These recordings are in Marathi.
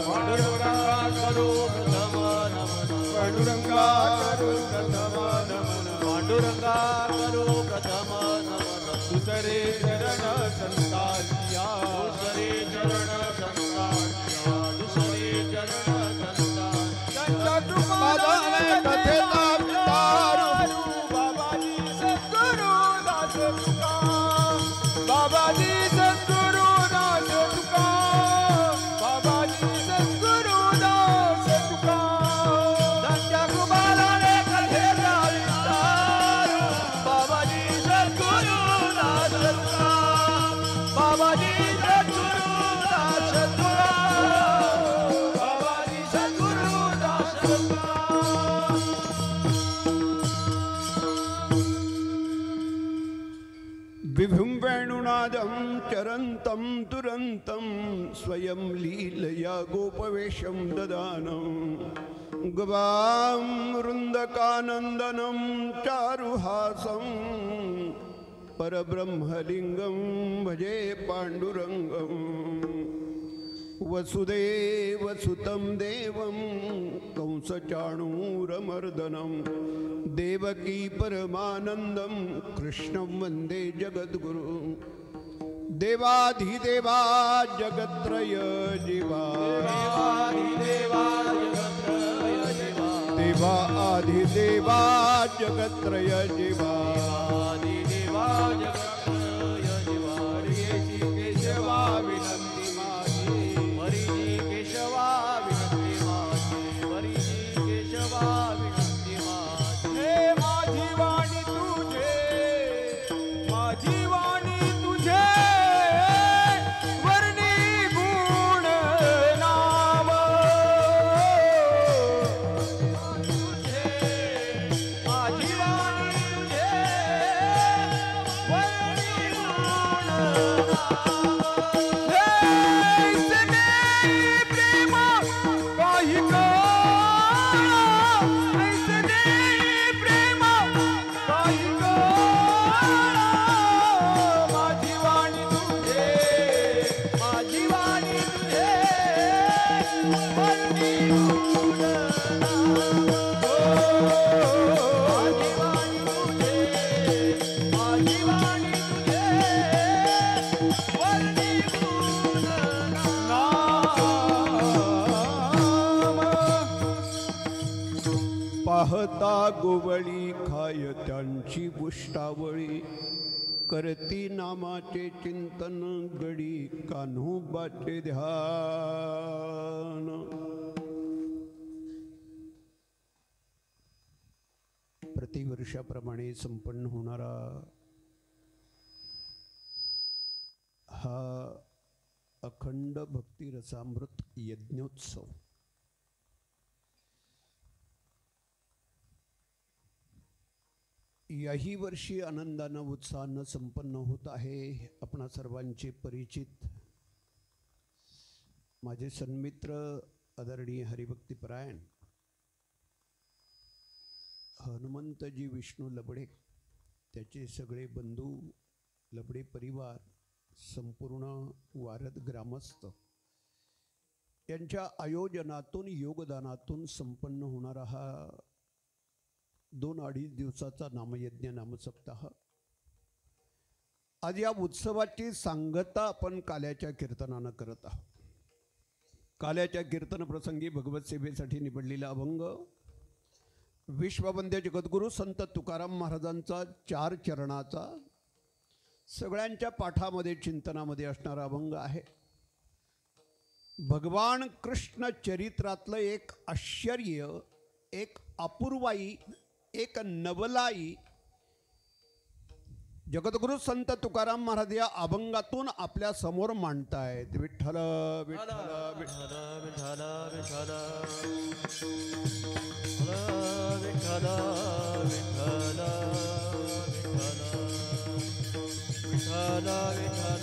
पांडुरंगा करो प्रथम नमन पांडुरंगा करो प्रथम नमन पांडुरंगा करो प्रथम नमन दुसरे चरण संतांच्या दुसरे चरण संतांच्या दुसरे चरण संतांच्या तुकाराम कथेचा विस्तार बाबाजी सद्गुरु दास तुका बाबाजी सद्गुरु दास तुका बाबाजी सद्गुरु दास तुका धाकट्या कुमाराने कथेचा विस्तार बाबाजी सद्गुरु दास तुका बाबाजी सद्गुरु दास तुका बाबाजी सद्गुरु दास तुका विभुं वेणुनादं चरन्तं दुरन्तं स्वयं लीलया गोपवेशं ददानं गवां वृन्दकानन्दनं चारुहासं परब्रह्मलिङ्गं भजे पाण्डुरङ्गं वसुदेवसुतं देवं कंसचाणूरमर्दनं देवकी परमानन्दं कृष्णं वन्दे जगद्गुरु देवाधिदेवा जगत्त्रय जीवा देवाधिदेवा जगत्त्रय जीवा केशवा विनंती माझी हरिजी केशवा विनंती माझी हरिजी केशवा विनंती माझी हे माझी वाणी तुझे माझी वाणी तुझे वर्णी गुण नाम तुझे माझी वाणी तुझे वर्णी गुण पाहता गोवळी खाय त्यांची बुष्टावळी करती नामाचे चिंतन गडी कान्होबाचे ध्यान प्रतिवर्षाप्रमाणे संपन्न होणारा हा अखंड भक्ती रसामृत यज्ञोत्सव याही वर्षी आनंदानं उत्साहानं संपन्न होत आहे. आपणा सर्वांचे परिचित माझे सन्मित्र आदरणीय हरिभक्तीपरायण हनुमंतजी विष्णू लबडे, त्याचे सगळे बंधू, लबडे परिवार, संपूर्ण वारद ग्रामस्थ यांच्या आयोजनातून योगदानातून संपन्न होणारा हा 2-2.5 दिवसाचा नामयज्ञ नामसप्ताह. आज या उत्सवाची सांगता आपण काल्याच्या कीर्तनानं करत आहोत. काल्याच्या कीर्तन प्रसंगी भगवत सेवेसाठी निवडलेला अभंग विश्ववंद्य जगद्गुरु संत तुकाराम महाराजांचा 4 चरणाचा सगळ्यांच्या पाठामध्ये चिंतनामध्ये असणारा अभंग आहे. भगवान कृष्ण चरित्रातलं एक आश्चर्य, एक अपूर्वाई, एक नवलाई जगद्गुरु संत तुकाराम महाराज या अभंगातून आपल्या समोर मांडतायत. विठ्ठल विठ्ठल विठ्ठल विठ्ठल विठ्ठल विठ्ठल विठ्ठल विठ्ठल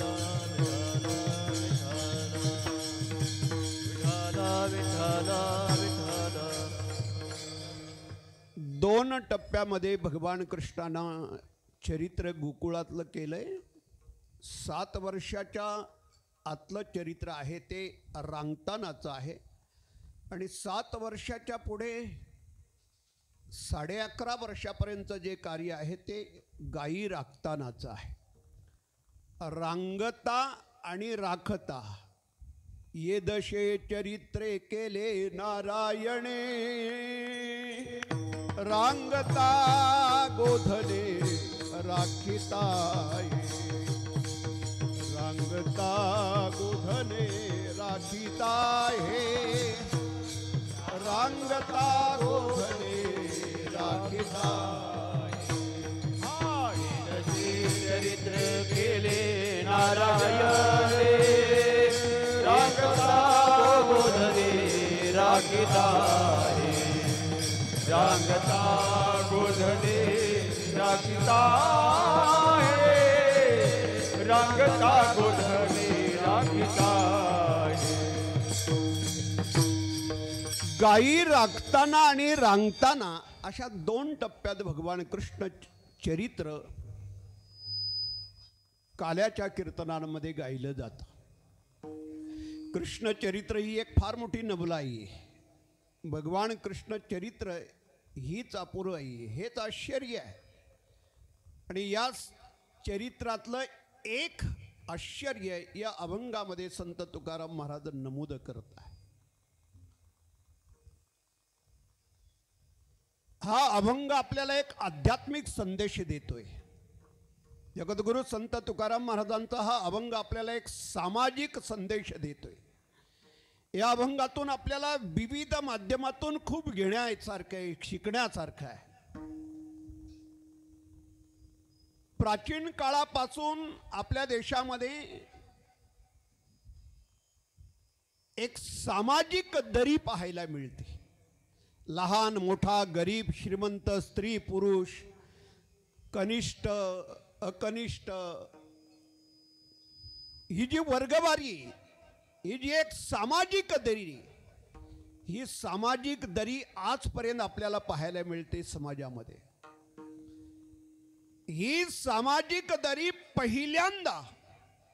विठ्ठल विठ्ठल विठ्ठल. 2 टप्प्यामध्ये भगवान कृष्णानं चरित्र गोकुळातलं केलंय. 7 वर्षाच्या आतलं चरित्र आहे ते रांगतानाचं आहे आणि 7 वर्षाच्या पुढे 11.5 वर्षापर्यंत जे कार्य आहे ते गायी राखतानाचं आहे. रांगता आणि राखता ये दशे चरित्रे केले नारायणे, रांगता गोधने राखिता, रांगता गोधने राखिता हे, रांगता गोधने राखिता चरित्र केले नारायणे, रांगता गोधने राखिता हे, रांगता गोधने राखिता हे, रांगता गोधने राखिता हे. गायी राखताना आणि रांगताना अशा 2 टप्प्यात भगवान कृष्ण चरित्र काल्याच्या कीर्तनांमध्ये गायलं जातं. कृष्ण चरित्र ही एक फार मोठी नबलाई आहे. भगवान कृष्ण चरित्र हीच अपूर्वाई, हेच आश्चर्य आहे. आणि या चरित्रातलं एक आश्चर्य या अभंगामध्ये संत तुकाराम महाराज नमूद करत आहे. हा अभंग आपल्याला एक आध्यात्मिक संदेश देतोय. जगद्गुरु संत तुकाराम महाराजांचा हा अभंग आपल्याला एक सामाजिक संदेश देतोय. या अभंगातून आपल्याला विविध माध्यमातून खूप घेण्यासारखं आहे, शिकण्यासारखं आहे. प्राचीन काळापासून आपल्या देशामध्ये एक सामाजिक दरी पाहायला मिळते. लहान मोठा, गरीब श्रीमंत, स्त्री पुरुष, कनिष्ठ अकनिष्ठ, ही जी वर्गवारी, ही जी एक सामाजिक दरी, ही सामाजिक दरी आजपर्यंत आपल्याला पाहायला मिळते समाजामध्ये. ही सामाजिक दरी पहिल्यांदा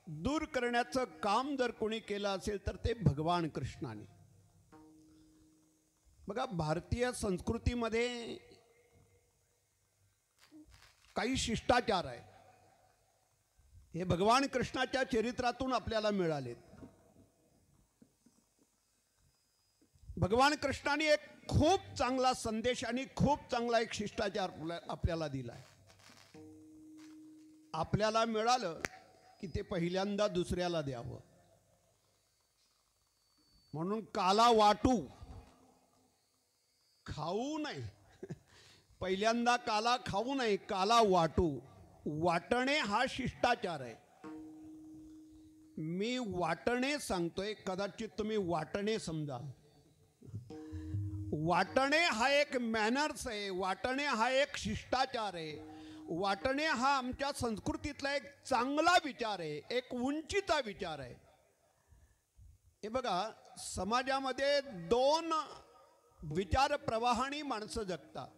दूर करण्याचं काम जर कोणी केलं असेल तर ते भगवान कृष्णाने. बघा, भारतीय संस्कृतीमध्ये काही शिष्टाचार आहे, हे भगवान कृष्णाच्या चरित्रातून आपल्याला मिळाले. भगवान कृष्णाने एक खूप चांगला संदेश आणि खूप चांगला एक शिष्टाचार आपल्याला दिलाय. आपल्याला मिळालं की ते पहिल्यांदा दुसऱ्याला द्यावं. म्हणून काला वाटू, खाऊ नये. पहिल्यांदा काला खाऊ नये, काला वाटू. वाटणे हा शिष्टाचार आहे. मी वाटणे सांगतोय, कदाचित तुम्ही वाटणे समजा. वाटणे हा एक मॅनर्स आहे, वाटणे हा एक शिष्टाचार आहे, वाटणे हा आमच्या संस्कृतीतला एक चांगला विचार आहे, एक उंचीचा विचार आहे. हे बघा, समाजामध्ये 2 विचार प्रवाहाने माणसं जगतात.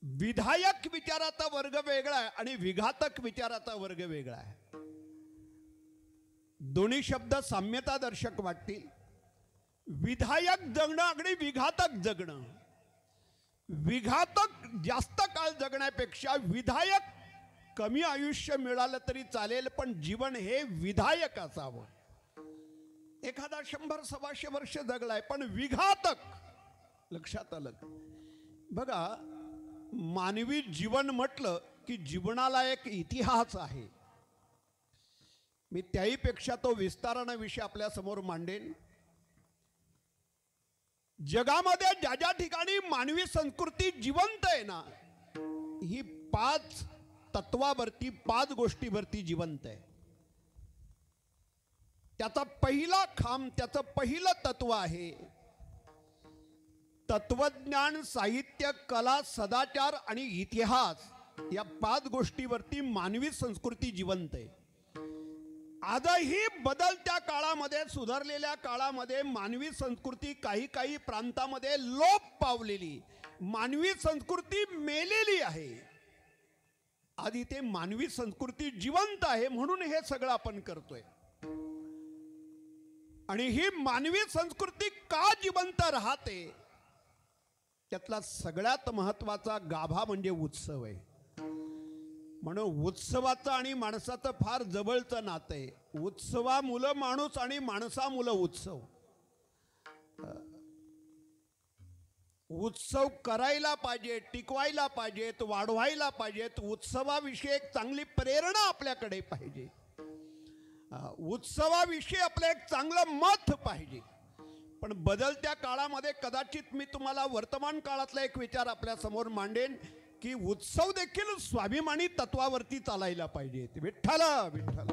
विधायक विचाराचा वर्ग वेगळा आहे आणि विघातक विचाराचा वर्ग वेगळा आहे. दोन्ही शब्द साम्यतादर्शक वाटतील. विधायक जगणं आणि विघातक जगणं. विघातक जास्त काळ जगण्यापेक्षा विधायक कमी आयुष्य मिळालं तरी चालेल, पण जीवन हे विधायक असावं. एखादा 100-125 वर्ष जगलाय पण विघातक, लक्षात आलं. बघा, मानवी जीवन म्हटलं की जीवनाला एक इतिहास आहे. मी त्याहीपेक्षा तो विस्ताराने विषय आपल्या समोर मांडेन. जगामध्ये ज्या ज्या ठिकाणी मानवी संस्कृती जिवंत आहे ना, ही 5 तत्वावरती, 5 गोष्टीवरती जिवंत आहे. त्याचा पहिला खांब, त्याचं पहिलं तत्व आहे तत्वज्ञान, साहित्य, कला, सदाचार आणि इतिहास. या 5 गोष्टीवरती मानवी संस्कृती जिवंत आहे. आजही बदलत्या काळामध्ये, सुधारलेल्या काळामध्ये मानवी संस्कृती काही प्रांतामध्ये लोप पावलेली, मानवी संस्कृती मेलेली आहे. आधी ते मानवी संस्कृती जिवंत आहे म्हणून हे सगळं आपण करतोय. आणि ही मानवी संस्कृती का जिवंत राहते त्यातला सगळ्यात महत्वाचा गाभा म्हणजे उत्सव आहे. म्हणून उत्सवाचं आणि माणसाचं फार जवळचं नातं आहे. उत्सवामुलं माणूस आणि माणसामुलं उत्सव. उत्सव करायला पाहिजे, टिकवायला पाहिजेत, वाढवायला पाहिजेत. उत्सवाविषयी एक चांगली प्रेरणा आपल्याकडे पाहिजे. उत्सवाविषयी आपलं एक चांगलं मत पाहिजे. पण बदलत्या काळामध्ये कदाचित मी तुम्हाला वर्तमान काळातला एक विचार आपल्या समोर मांडेन की उत्सव देखील स्वाभिमानी तत्वावरती चालायला पाहिजे. विठ्ठल विठ्ठल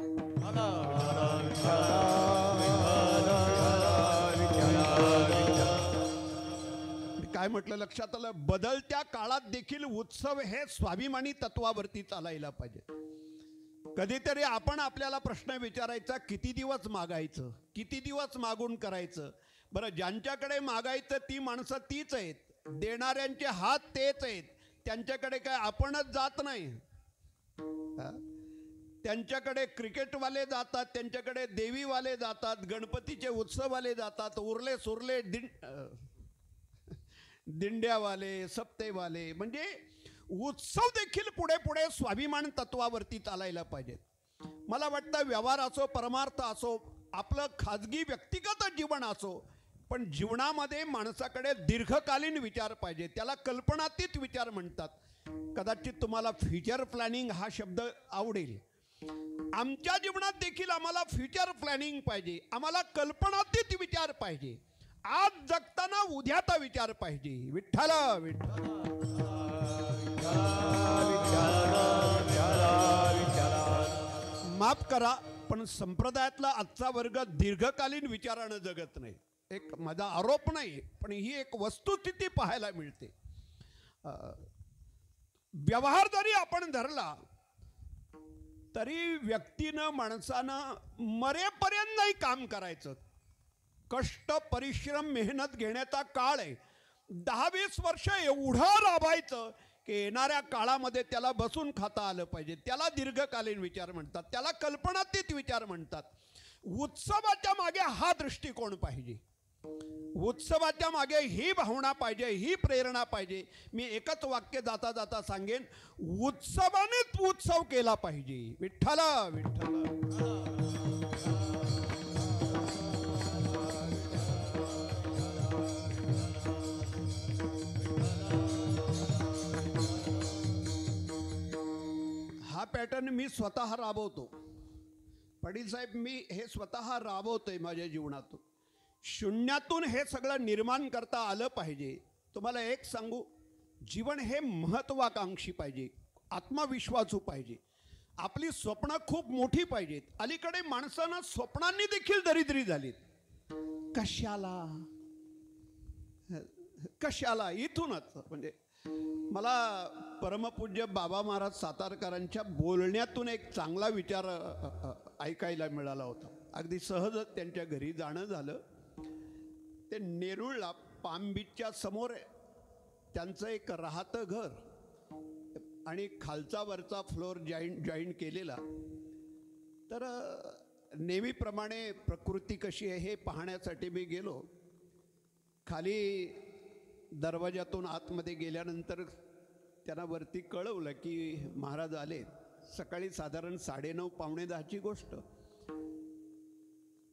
काय म्हटलं लक्षात आलं? बदलत्या काळात देखील उत्सव हे स्वाभिमानी तत्वावरती चालायला पाहिजे. कधीतरी आपण आपल्याला प्रश्न विचारायचा, किती दिवस मागायचं, किती दिवस मागून करायचं. बरं, ज्यांच्याकडे मागायचं ती माणसं तीच आहेत, देणाऱ्यांचे हात तेच आहेत. त्यांच्याकडे काय आपणच जात नाही. त्यांच्याकडे क्रिकेटवाले जातात, त्यांच्याकडे देवीवाले जातात, गणपतीचे उत्सववाले जातात, उरले सुरले दिंड्यावाले, सप्तेवाले. म्हणजे उत्सव देखील पुढे पुढे स्वाभिमान तत्वावरती चालायला पाहिजे. मला वाटतं व्यवहार असो, परमार्थ असो, आपलं खाजगी व्यक्तिगत जीवन असो, पण जीवनामध्ये माणसाकडे दीर्घकालीन विचार पाहिजे. त्याला कल्पनातीत विचार म्हणतात. कदाचित तुम्हाला फ्युचर प्लॅनिंग हा शब्द आवडेल. आमच्या जीवनात देखील आम्हाला फ्युचर प्लॅनिंग पाहिजे. आम्हाला कल्पनातीत विचार पाहिजे. आज जगताना उद्याचा विचार पाहिजे. विठ्ठल विठ्ठल माफ करा, पण संप्रदायातला आजचा वर्ग दीर्घकालीन विचारानं जगत नाही. एक माझा आरोप नाही, पण ही एक वस्तुस्थिती पाहायला मिळते. व्यवहार जरी आपण धरला तरी व्यक्तीनं, माणसानं मरेपर्यंत नाही काम करायचं. कष्ट, परिश्रम, मेहनत घेण्याचा काळ आहे. 10-20 वर्ष एवढं राबायचं की येणाऱ्या काळामध्ये त्याला बसून खाता आलं पाहिजे. त्याला दीर्घकालीन विचार म्हणतात, त्याला कल्पनातीत विचार म्हणतात. उत्सवाच्या मागे हा दृष्टिकोन पाहिजे. उत्सवाच्या मागे ही भावना पाहिजे, ही प्रेरणा पाहिजे. मी एकच वाक्य जाता जाता सांगेन, उत्सवानेच उत्सव केला पाहिजे. विठ्ठल विठ्ठल हा पॅटर्न मी स्वतः राबवतो. पाटील साहेब, मी हे स्वतः राबवतोय माझ्या जीवनातून. शून्यातून हे सगळं निर्माण करता आलं पाहिजे. तुम्हाला एक सांगू, जीवन हे महत्वाकांक्षी पाहिजे, आत्मविश्वासू पाहिजे. आपली स्वप्न खूप मोठी पाहिजेत. अलीकडे माणसांना स्वप्नांनी देखील दरिद्री झालीत. कशाला कशाला इथूनच. म्हणजे मला परमपूज्य बाबा महाराज सातारकरांच्या बोलण्यातून एक चांगला विचार ऐकायला मिळाला होता. अगदी सहजच त्यांच्या घरी जाणं झालं. ते नेरूळला पाम बीचच्या समोर त्यांचं एक राहतं घर आणि खालचा वरचा फ्लोअर जॉईंट केलेला. तर नेहमीप्रमाणे प्रकृती कशी आहे हे पाहण्यासाठी मी गेलो. खाली दरवाजातून आतमध्ये गेल्यानंतर त्यांना वरती कळवलं की महाराज आले. सकाळी साधारण 9:30 पावणे 10ची गोष्ट.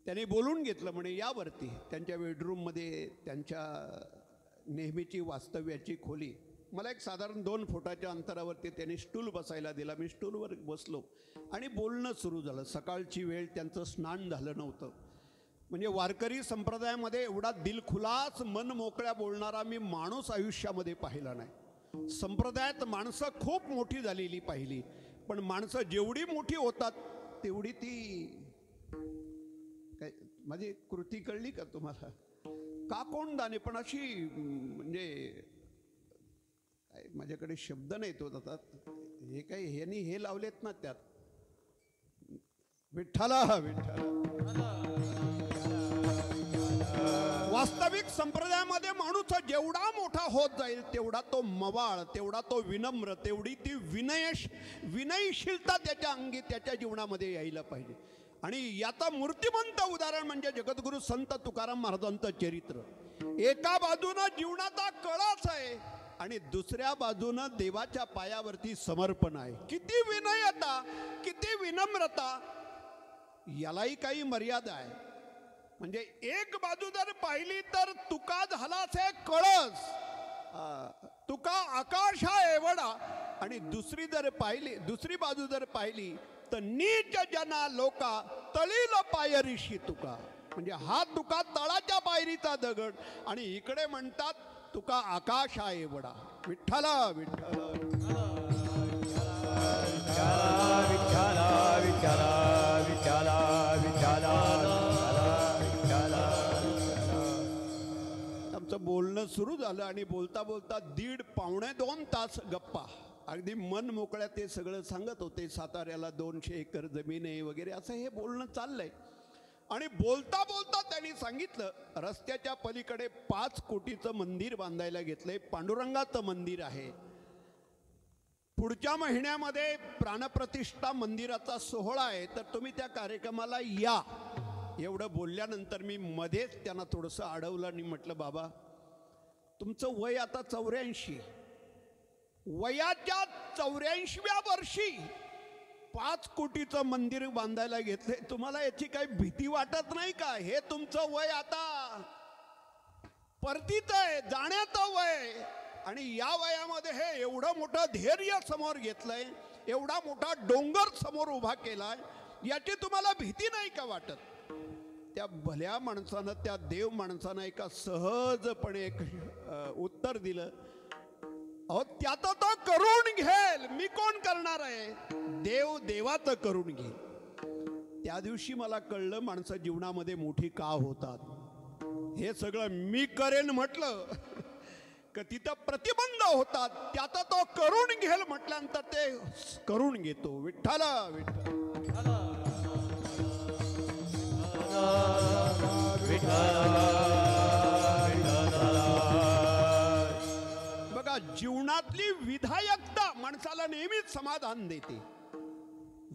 त्याने बोलून घेतलं, म्हणे यावरती त्यांच्या बेडरूममध्ये, त्यांच्या नेहमीची वास्तव्याची खोली. मला एक साधारण 2 फुटाच्या अंतरावरती त्याने स्टूल बसायला दिला. मी स्टूलवर बसलो आणि बोलणं सुरू झालं. सकाळची वेळ, त्यांचं स्नान झालं नव्हतं. म्हणजे वारकरी संप्रदायामध्ये एवढा दिलखुलास, मन मोकळ्या बोलणारा मी माणूस आयुष्यामध्ये पाहिला नाही. संप्रदायात माणसं खूप मोठी झालेली पाहिली, पण माणसं जेवढी मोठी होतात तेवढी ती काय. माझी कृती कळली का तुम्हाला? का कोण दाणे, पण अशी म्हणजे काय, माझ्याकडे शब्द नाही तो आता. हे काय ह्यांनी हे लावलेत ना त्यात. विठ्ठला विठ्ठला. वास्तविक संप्रदायामध्ये माणूस जेवढा मोठा होत जाईल तेवढा तो मवाळ, तेवढा तो विनम्र, तेवढी ती विनयशीलता त्याच्या अंगी, त्याच्या जीवनामध्ये यायला पाहिजे. आणि याचा मूर्तिमंत उदाहरण म्हणजे जगद्गुरु संत तुकाराम महाराजांचं चरित्र. एका बाजूनं जीवनाचा कळस आहे आणि दुसऱ्या बाजूनं देवाच्या पायावरती समर्पण आहे. किती विनयता, किती विनम्रता, यालाही काही मर्यादा आहे. म्हणजे एक बाजू जर पाहिली तर तुका झालाच आहे कळस, तुका आकाश हा एवढा, आणि दुसरी बाजू जर पाहिली तर नीच जना लोका तळील पायरीशी तुका, म्हणजे हा तुका तळाच्या पायरीचा दगड, आणि इकडे म्हणतात तुका आकाश हा एवढा. विठ्ठला विठ्ठला आमचं बोलणं सुरू झालं आणि बोलता बोलता 1.5-2 तास गप्पा, अगदी मन मोकळ्या ते सगळं सांगत होते. साताऱ्याला 200 एकर जमीन आहे वगैरे असं हे बोलणं चाललंय. आणि बोलता बोलता त्यांनी सांगितलं रस्त्याच्या पलीकडे 5 कोटीचं मंदिर बांधायला घेतलंय, पांडुरंगाचं मंदिर आहे. पुढच्या महिन्यामध्ये प्राणप्रतिष्ठा मंदिराचा सोहळा आहे, तर तुम्ही त्या कार्यक्रमाला या. एवढं बोलल्यानंतर मी मध्येच त्यांना थोडंसं अडवलं आणि म्हटलं बाबा तुमचं वय आता 84, वयाच्या 84व्या वर्षी 5 कोटीचं मंदिर बांधायला घेतले, तुम्हाला याची काही भीती वाटत नाही का? हे तुमचं वय आता परतीचं आहे, जाण्याचं वय, आणि या वयामध्ये हे एवढं मोठं धैर्य समोर घेतलंय, एवढा मोठा डोंगर समोर उभा केलाय, याची तुम्हाला भीती नाही का वाटत? त्या भल्या माणसानं, त्या देव माणसानं एका सहजपणे एक उत्तर दिलं, अहो त्यात तो करून घेल, मी कोण करणार आहे? देव देवाचं करून घेईल. त्या दिवशी मला कळलं माणसं जीवनामध्ये मोठी का होतात. हे सगळं मी करेन म्हटलं का तिथं प्रतिबंध होतात, त्यात तो करून घेल म्हटल्यानंतर ते करून घेतो. विठ्ठला विठ्ठल बघा, जीवनातली विधायकता माणसाला नेहमीच समाधान देते.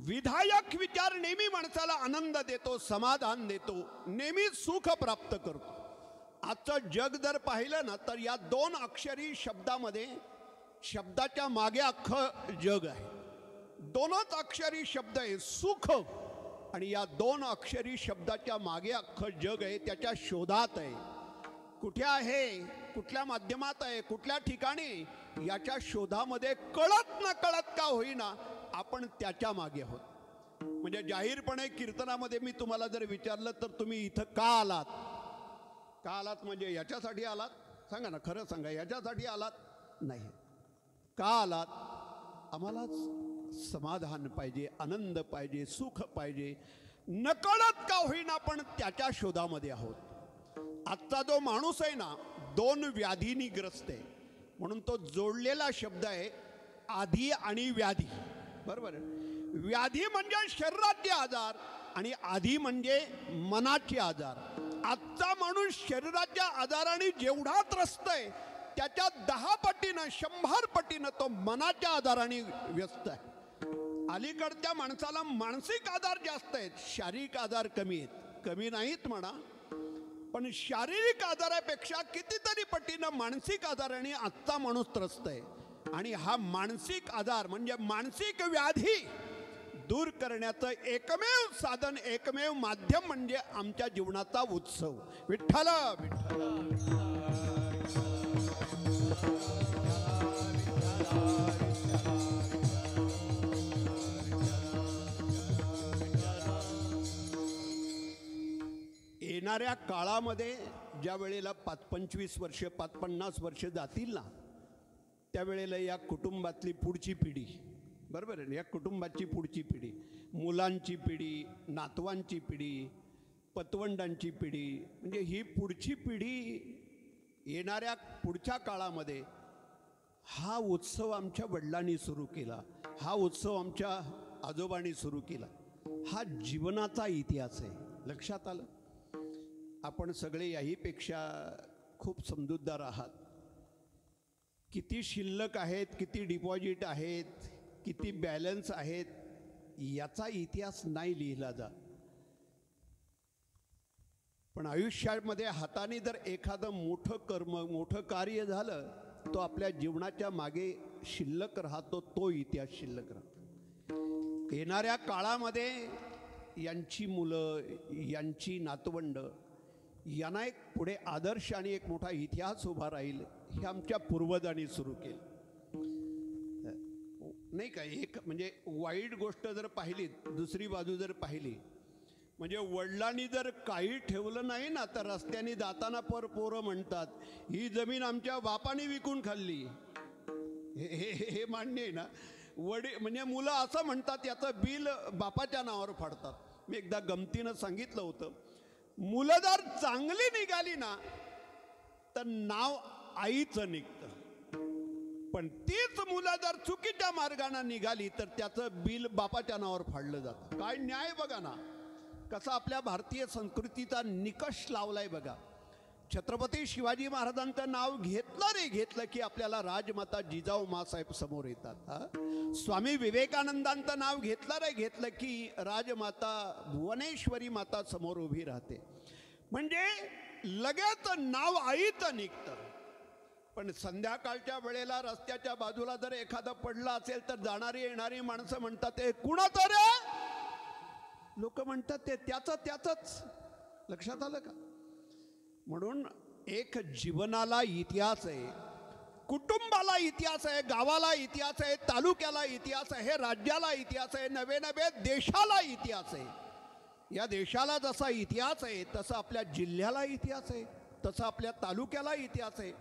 विधायक विचार नेहमी माणसाला आनंद देतो, समाधान देतो, नेहमी सुख प्राप्त करतो. आजचं जग जर पाहिलं ना तर या 2 अक्षरी शब्दामध्ये, शब्दाच्या मागे अख्खं जग आहे. 2च अक्षरी शब्द आहे, सुख, आणि या 2 अक्षरी शब्दाच्या मागे अख्खं जग आहे, त्याच्या शोधात आहे. कुठे आहे, कुठल्या माध्यमात आहे, कुठल्या ठिकाणी, याच्या शोधामध्ये कळत न कळत का होईना आपण त्याच्या मागे आहोत. म्हणजे जाहीरपणे कीर्तनामध्ये मी तुम्हाला जर विचारलं तर तुम्ही इथं का आलात, का आलात म्हणजे याच्यासाठी आलात? सांगा ना, खरं सांगा, याच्यासाठी आलात? नाही. का आलात? आम्हाला समाधान पाहिजे, आनंद पाहिजे, सुख पाहिजे. नकळत का होईना पण त्याच्या शोधामध्ये आहोत. आजचा जो माणूस आहे ना 2 व्याधींनी ग्रस्त आहे, म्हणून तो जोडलेला शब्द आहे आधी आणि व्याधी. बरोबर. व्याधी म्हणजे शरीराचे आजार आणि आधी म्हणजे मनाचे आजार. आजचा माणूस शरीराच्या आजाराने जेवढा त्रस्त आहे त्याच्या 10 पटीनं 100 पटीनं तो मनाच्या आजाराने व्यस्त आहे. अलीकडच्या माणसाला मानसिक आजार जास्त आहेत, शारीरिक आजार कमी आहेत. कमी नाहीत म्हणा, पण शारीरिक आजारापेक्षा कितीतरी पटीनं मानसिक आजाराने आजचा माणूस त्रस्त आहे. आणि हा मानसिक आजार म्हणजे मानसिक व्याधी दूर करण्याचं एकमेव साधन, एकमेव माध्यम म्हणजे आमच्या जीवनाचा उत्सव. विठ्ठला विठ्ठला येणाऱ्या काळामध्ये ज्या वेळेला 25 वर्ष 50 वर्ष जातील ना, त्यावेळेला या कुटुंबातली पुढची पिढी, बरोबर आहे, या कुटुंबाची पुढची पिढी, मुलांची पिढी, नातवांची पिढी, पतवंडांची पिढी, म्हणजे ही पुढची पिढी येणाऱ्या पुढच्या काळामध्ये हा उत्सव आमच्या वडिलांनी सुरू केला, हा उत्सव आमच्या आजोबांनी सुरू केला. हा जीवनाचा इतिहास आहे. लक्षात आलं? आपण सगळे याहीपेक्षा खूप समजूतदार आहात. किती शिल्लक आहेत, किती डिपॉझिट आहेत, किती बॅलन्स आहेत, याचा इतिहास नाही लिहिला जात. पण आयुष्यामध्ये हाताने जर एखादं मोठं कर्म मोठं कार्य झालं तो आपल्या जीवनाच्या मागे शिल्लक राहतो, तो इतिहास शिल्लक राहतो. येणाऱ्या काळामध्ये यांची मुलं, यांची नातवंड, यांना एक पुढे आदर्श आणि एक मोठा इतिहास उभा राहील. हे आमच्या पूर्वजांनी सुरू केलं नाही का. एक म्हणजे वाईट गोष्ट जर पाहिली, दुसरी बाजू जर पाहिली, म्हणजे वडिलांनी जर काही ठेवलं नाही ना तर रस्त्याने जाताना पोरं म्हणतात ही जमीन आमच्या बापाने विकून खाल्ली. हे मान्य आहे ना. म्हणजे मुलं असं म्हणतात, याचं बिल बापाच्या नावावर फाडतात. मी एकदा गमतीनं सांगितलं होतं, मुलं जर चांगली निघाली ना तर नाव आईचं निघतं, पण तीच मुलं जर चुकीच्या मार्गाने निघाली तर त्याचं बिल बापाच्या नावावर फाडलं जातं. काय न्याय बघा ना, कसा आपल्या भारतीय संस्कृतीचा निकष लावलाय बघा. छत्रपती शिवाजी महाराजांचं नाव घेतलं रे घेतलं की आपल्याला राजमाता जिजाऊ मासाहेब समोर येतात. स्वामी विवेकानंदांचं नाव घेतलं रे घेतलं की राजमाता भुवनेश्वरी माता समोर उभी राहते. म्हणजे लगेच नाव आईचं निघतं. पण संध्याकाळच्या वेळेला रस्त्याच्या बाजूला जर एखादं पडलं असेल तर जाणारी येणारी माणसं म्हणतात ते कुणाचं रे, लोक म्हणतात ते त्याच. लक्षात आलं का. म्हणून एक जीवनाला इतिहास आहे, कुटुंबाला इतिहास आहे, गावाला इतिहास आहे, तालुक्याला इतिहास आहे, राज्याला इतिहास आहे, नवे देशाला इतिहास आहे. या देशाला जसा इतिहास आहे तसा आपल्या जिल्ह्याला इतिहास आहे, तसा आपल्या तालुक्याला इतिहास आहे.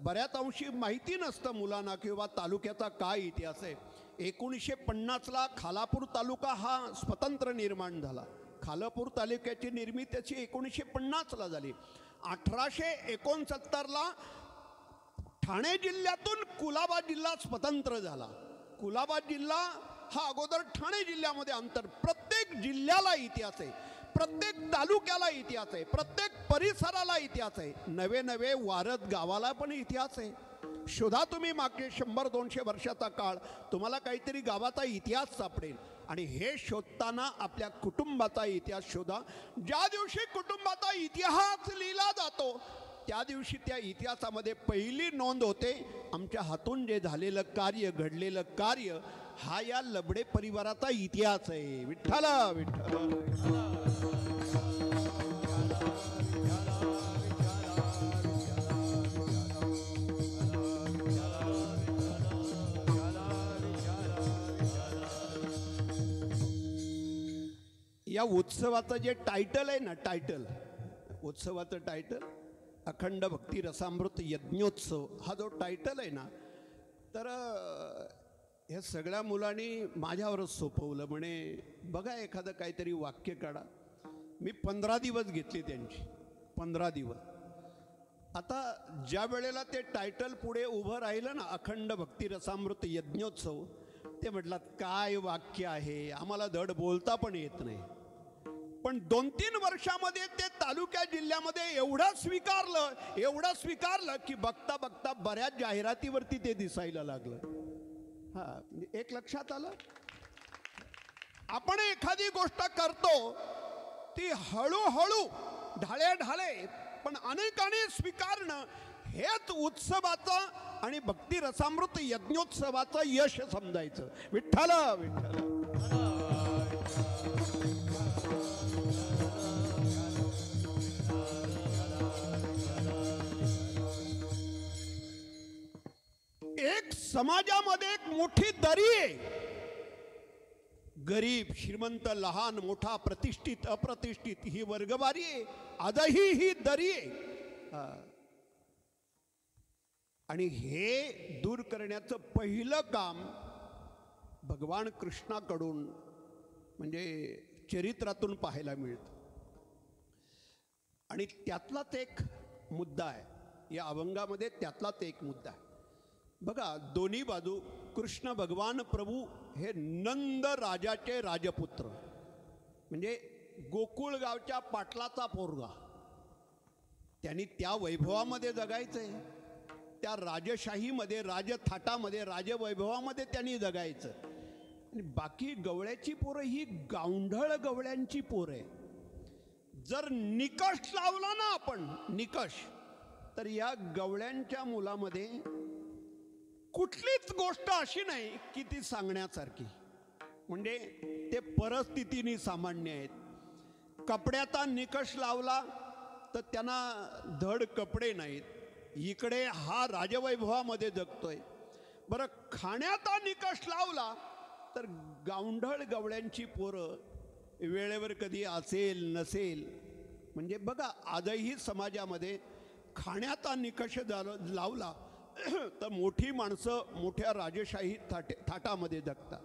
बऱ्याच अंशी माहिती नसतं मुलांना किंवा तालुक्याचा काय इतिहास आहे. 1950ला खालापूर तालुका हा स्वतंत्र निर्माण झाला. खालापूर तालुक्याची निर्मिती त्याची 1950ला झाली. 1869ला ठाणे जिल्ह्यातून कुलाबा जिल्हा स्वतंत्र झाला. कुलाबा जिल्हा हा अगोदर ठाणे जिल्ह्यामध्ये अंतर. प्रत्येक जिल्ह्याला इतिहास आहे, प्रत्येक तालुक्याला इतिहास आहे, प्रत्येक परिसराला इतिहास आहे. नवे वारद गावाला पण इतिहास आहे. शोधा तुम्ही मागे 100-200 वर्षाचा काळ, तुम्हाला काहीतरी गावाचा इतिहास सापडेल. आणि हे शोधताना आपल्या कुटुंबाचा इतिहास शोधा. ज्या दिवशी कुटुंबाचा इतिहास लिहिला जातो त्या दिवशी त्या इतिहासामध्ये पहिली नोंद होते आमच्या हातून जे झालेलं कार्य, घडलेलं कार्य, हा या लबडे परिवाराचा इतिहास आहे. विठ्ठला विठ्ठला. या उत्सवाचं जे टायटल आहे ना, उत्सवाचं टायटल अखंड भक्ती रसामृत यज्ञोत्सव, हा जो टायटल आहे ना, तर हे सगळ्या मुलांनी माझ्यावरच सोपवलं. म्हणे बघा एखादं काहीतरी वाक्य काढा. मी 15 दिवस घेतले त्यांची, 15 दिवस. आता ज्या वेळेला ते टायटल पुढे उभं राहिलं ना, अखंड भक्ती रसामृत यज्ञोत्सव, ते म्हटलं काय वाक्य आहे, आम्हाला धड बोलता पण येत नाही. पण 2-3 वर्षामध्ये ते तालुक्या जिल्ह्यामध्ये एवढं स्वीकारलं की बघता बघता बऱ्याच जाहिरातीवरती ते दिसायला लागलं. हा, एक लक्षात आलं. आपण एखादी गोष्ट करतो ती हळूहळू ढाळे पण अनेकांनी स्वीकारणं, हेच उत्सवाचं आणि भक्ती रसामृत यज्ञोत्सवाचं यश समजायचं. विठ्ठला विठ्ठला. एक समाजामध्ये एक मोठी दरी आहे. गरीब श्रीमंत, लहान मोठा, प्रतिष्ठित अप्रतिष्ठित, ही वर्गवारी आहे. आजही ही दरी आहे. आणि हे दूर करण्याचं पहिलं काम भगवान कृष्णाकडून म्हणजे चरित्रातून पाहायला मिळतं. आणि त्यातलाच एक मुद्दा आहे या अभंगामध्ये, त्यातलाच एक मुद्दा आहे. बघा, दोन्ही बाजू कृष्ण भगवान प्रभू हे नंद राजाचे राजपुत्र, म्हणजे गोकुळ गावच्या पाटलाचा पोरगा. त्यांनी त्या वैभवामध्ये जगायचंय, त्या राजशाहीमध्ये, राजथाटामध्ये, राजवैभवामध्ये त्यांनी जगायचं. आणि बाकी गवळ्याची पोरं ही गावंढळ गवळ्यांची पोरं आहे. जर निकष लावला ना आपण निकष, तर या गवळ्यांच्या मुलामध्ये कुठलीच गोष्ट अशी नाही की ती सांगण्यासारखी. म्हणजे ते परिस्थितीने सामान्य आहेत. कपड्याचा निकष लावला तर त्यांना धड कपडे नाहीत. इकडे हा राजवैभवामध्ये जगतोय. बरं, खाण्याचा निकष लावला तर गावंढळ गवळ्यांची पोरं वेळेवर कधी असेल नसेल. म्हणजे बघा, आजही समाजामध्ये खाण्याचा निकष लावला तर मोठी माणसं मोठ्या राजशाही थाटामध्ये जगतात.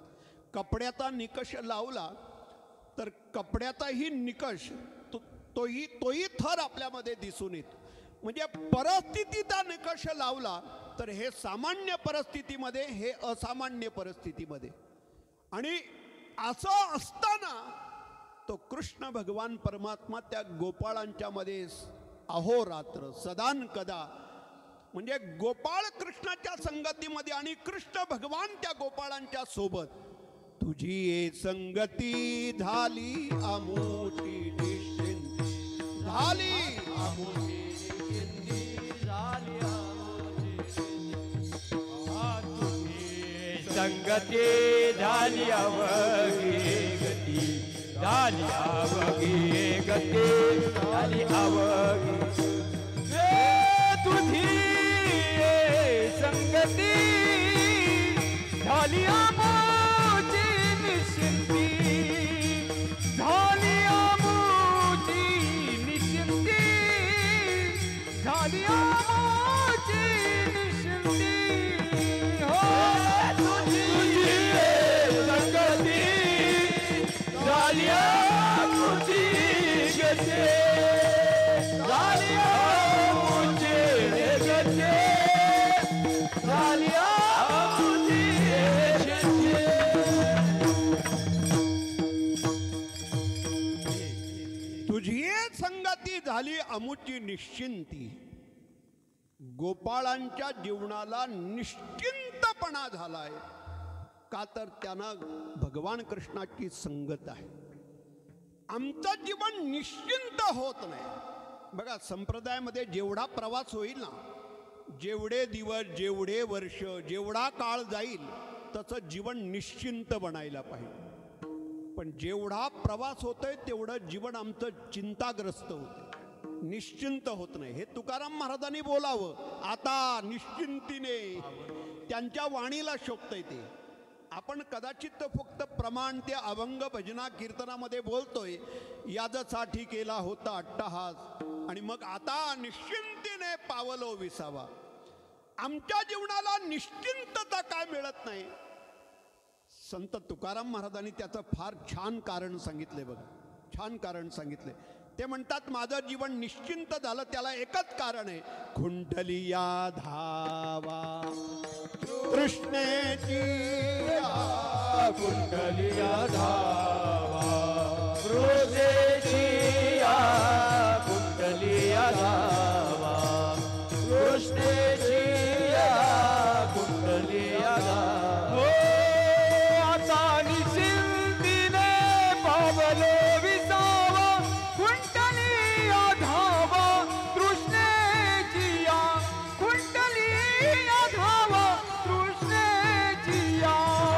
कपड्याचा निकष लावला तर कपड्याचाही निकष तोही थर आपल्यामध्ये दिसून येतो. म्हणजे परिस्थितीचा निकष लावला तर हे सामान्य परिस्थितीमध्ये, हे असामान्य परिस्थितीमध्ये. आणि असं असताना तो कृष्ण भगवान परमात्मा त्या गोपाळांच्या मध्ये अहोरात्र सदान कदा, म्हणजे गोपाळ कृष्णाच्या संगतीमध्ये आणि कृष्ण भगवान त्या गोपाळांच्या सोबत. तुझी ये संगती झाली आमोठी निश्चिंती झाली, आमोठी निश्चिंती झाली, तुझी संगती झाली अवघी गती, झाली अवघी गती, झाली अवघी. तुझी संगती झाली आमोची निश्चिंती, झाली आमोची निश्चिंती, झाली आमोची निश्चिंती. हो तुझी संगती झाली आमोची गती, झाली आमोची गती, झाली आमोची गती. तुझी संगती झाली अमुची निश्चिंती. गोपाळांच्या जीवनाला निश्चिंतपणा झालाय का, तर त्यांना भगवान कृष्णाची संगत आहे. आमचं जीवन निश्चिंत होत नाही. बघा, संप्रदायामध्ये जेवढा प्रवास होईल ना, जेवढे दिवस, जेवढे वर्ष, जेवढा काळ जाईल तसं जीवन निश्चिंत बनायला पाहिजे. पण जेवढा प्रवास होतोय तेवढं जीवन आमचं चिंताग्रस्त होतं, निश्चिंत होत नाही. हे तुकाराम महाराजांनी बोलावं. आता निश्चिंतीने त्यांच्या वाणीला शोभतंय ते. आपण कदाचित फक्त प्रमाण ते अभंग भजना कीर्तनामध्ये बोलतोय, यादसाठी केला होता अट्टहास आणि मग आता निश्चिंतीने पावलो विसावा. आमच्या जीवनाला निश्चिंतता काय मिळत नाही. संत तुकाराम महाराजांनी त्याचं फार छान कारण सांगितले. बघा, छान कारण सांगितले. ते म्हणतात, माझं जीवन निश्चिंत झालं त्याला एकच कारण आहे, कुंडलिया धावा कृष्णेची, कुंडलिया धावा कृष्णेची, कुंडलिया धावा कृष्णेची, कुंडलिया धावा. आता निश्चिंतीने पावलो विसावा, कुंडलिया धावा कृष्णेची, कुंडलिया धावा कृष्णेची.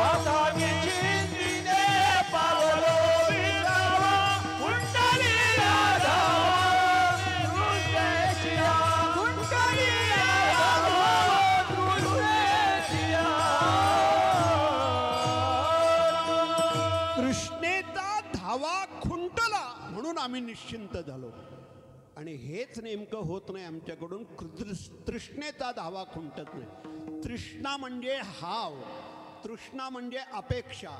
आता निश्चिंतीने पावलो विसावा, कुंडलिया धावा कृष्णेची, कुंडलिया धावा कृष्णेची. कृष्णेचा धावा खुंटला म्हणून आम्ही निश्चिंत झालो. आणि हेच नेमकं होत नाही आमच्याकडून. तृष्णेचा धावा खुंटत नाही. तृष्णा म्हणजे हाव, तृष्णा म्हणजे अपेक्षा,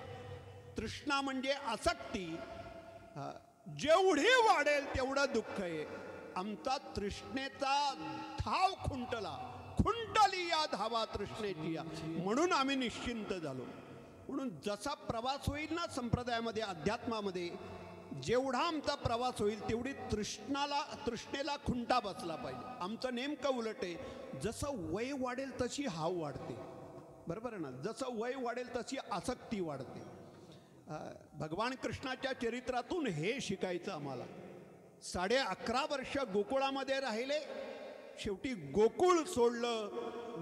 तृष्णा म्हणजे आसक्ती. जेवढी वाढेल तेवढं दुःख आहे. आमचा तृष्णेचा धाव खुंटला, खुंटली या धावा तृष्णेची, म्हणून आम्ही निश्चिंत झालो. म्हणून जसा प्रवास होईल ना संप्रदायामध्ये, अध्यात्मामध्ये, जेवढा आमचा प्रवास होईल तेवढी तृष्णेला खुंटा बसला पाहिजे. आमचं नेमकं उलट आहे. जसं वय वाढेल तशी हाव वाढते, बरोबर आहे ना. जसं वय वाढेल तशी आसक्ती वाढते. भगवान कृष्णाच्या चरित्रातून हे शिकायचं आम्हाला. 11.5 वर्ष गोकुळामध्ये राहिले. शेवटी गोकुळ सोडलं,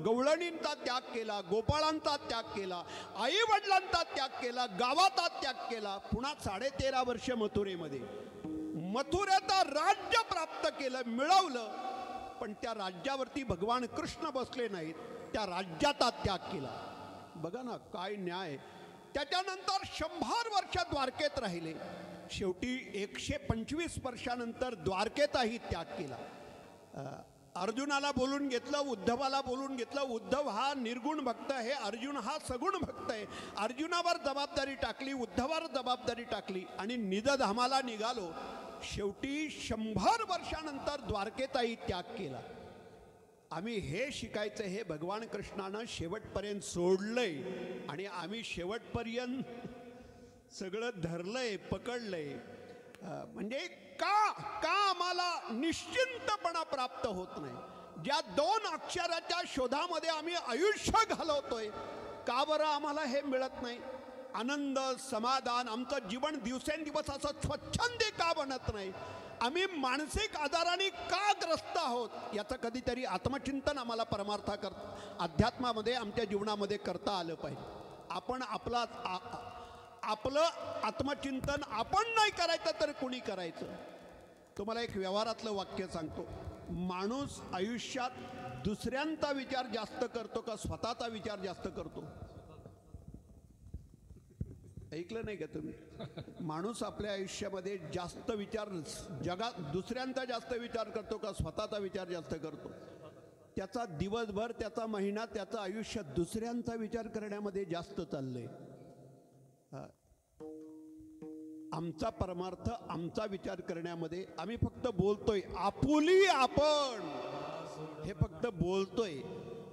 गवळणींचा त्याग केला, गोपाळांचा त्याग केला, आई वडिलांचा त्याग केला, गावाचा त्याग केला. पुन्हा 13.5 वर्ष मथुरेमध्ये, मथुरेचा राज्य प्राप्त केलं, मिळवलं. पण त्या राज्यावरती भगवान कृष्ण बसले नाहीत, त्या राज्याचा त्याग केला. बघा ना काय न्याय. त्याच्यानंतर 100 वर्ष द्वारकेत राहिले. शेवटी 125 वर्षानंतर द्वारकेचाही त्याग केला. अर्जुनाला बोलून घेतलं, उद्धवाला बोलून घेतलं. उद्धव हा निर्गुण भक्त आहे, अर्जुन हा सगुण भक्त आहे. अर्जुनावर जबाबदारी टाकली, उद्धवावर जबाबदारी टाकली आणि निजधामाला निघालो. शेवटी 100 वर्षानंतर द्वारकेचाही त्याग केला. आम्ही हे शिकायचं, हे भगवान कृष्णानं शेवटपर्यंत सोडलंय आणि आम्ही शेवटपर्यंत सगळं धरलंय, पकडलंय. म्हणजे का आम्हाला निश्चिंतपणा प्राप्त होत नाही? ज्या 2 अक्षराच्या शोधामध्ये आम्ही आयुष्य घालवतोय, का बरं आम्हाला हे मिळत नाही? आनंद, समाधान, आमचं जीवन दिवसेंदिवस असं स्वच्छंदी का बनत नाही? आम्ही मानसिक आजाराने का ग्रस्त आहोत? याचं कधीतरी आत्मचिंतन आम्हाला अध्यात्मामध्ये आमच्या जीवनामध्ये करता आलं पाहिजे. आपण आपलं आत्मचिंतन आपण नाही करायचं तर कुणी करायचं? तुम्हाला एक व्यवहारातलं वाक्य सांगतो. माणूस आयुष्यात दुसऱ्यांचा विचार जास्त करतो का स्वतःचा विचार जास्त करतो? ऐकलं नाही का तुम्ही? माणूस आपल्या आयुष्यामध्ये जास्त विचार दुसऱ्यांचा जास्त विचार करतो का स्वतःचा विचार जास्त करतो? त्याचा दिवसभर, त्याचा महिना, त्याचं आयुष्य दुसऱ्यांचा विचार करण्यामध्ये जास्त चाललंय. आमचा परमार्थ, आमचा विचार करण्यामध्ये आम्ही फक्त बोलतोय, आपुली आपण हे फक्त बोलतोय,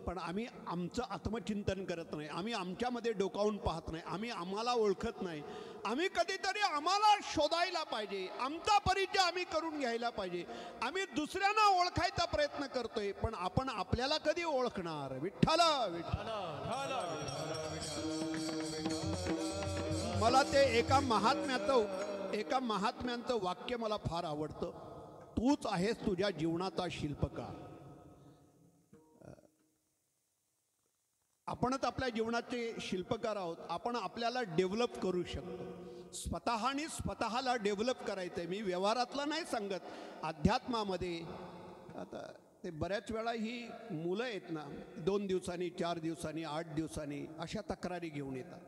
पण आम्ही आमचं आत्मचिंतन करत नाही. आम्ही आमच्यामध्ये डोकावून पाहत नाही. आम्ही आम्हाला ओळखत नाही. आम्ही कधीतरी आम्हाला शोधायला पाहिजे, आमचा परिचय आम्ही करून घ्यायला पाहिजे. आम्ही दुसऱ्यांना ओळखायचा प्रयत्न करतोय, पण आपण आपल्याला कधी ओळखणार? विठ्ठल विठ्ठल. मला ते एका महात्म्यांचं वाक्य मला फार आवडतं. तूच आहेस तुझ्या जीवनाचा शिल्पकार. आपणच आपल्या जीवनाचे शिल्पकार आहोत. आपण आपल्याला डेव्हलप करू शकतो. स्वतःला डेव्हलप करायचं आहे. मी व्यवहारातलं नाही सांगत, अध्यात्मामध्ये. आता ते बऱ्याच वेळा ही मुलं आहेत ना, 2 दिवसांनी, 4 दिवसांनी, 8 दिवसांनी अशा तक्रारी घेऊन येतात.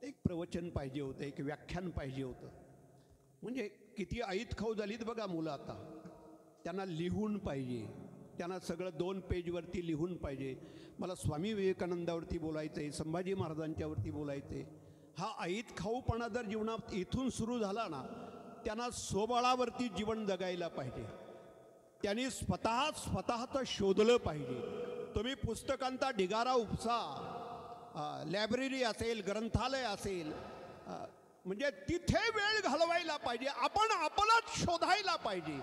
एक प्रवचन पाहिजे होतं, एक व्याख्यान पाहिजे होतं. म्हणजे किती ऐत खाऊ झालीत बघा मुलं आता. त्यांना लिहून पाहिजे, त्यांना सगळं 2 पेजवरती लिहून पाहिजे. मला स्वामी विवेकानंदावरती बोलायचं आहे, संभाजी महाराजांच्यावरती बोलायचं आहे. हा ऐत खाऊपणा जर जीवनात इथून सुरू झाला ना, त्यांना स्वबळावरती जीवन जगायला पाहिजे. त्यांनी स्वतःचं शोधलं पाहिजे. तुम्ही पुस्तकांचा ढिगारा उपसा, लायब्ररी असेल, ग्रंथालय असेल, म्हणजे तिथे वेळ घालवायला पाहिजे. आपण आपलाच शोधायला पाहिजे.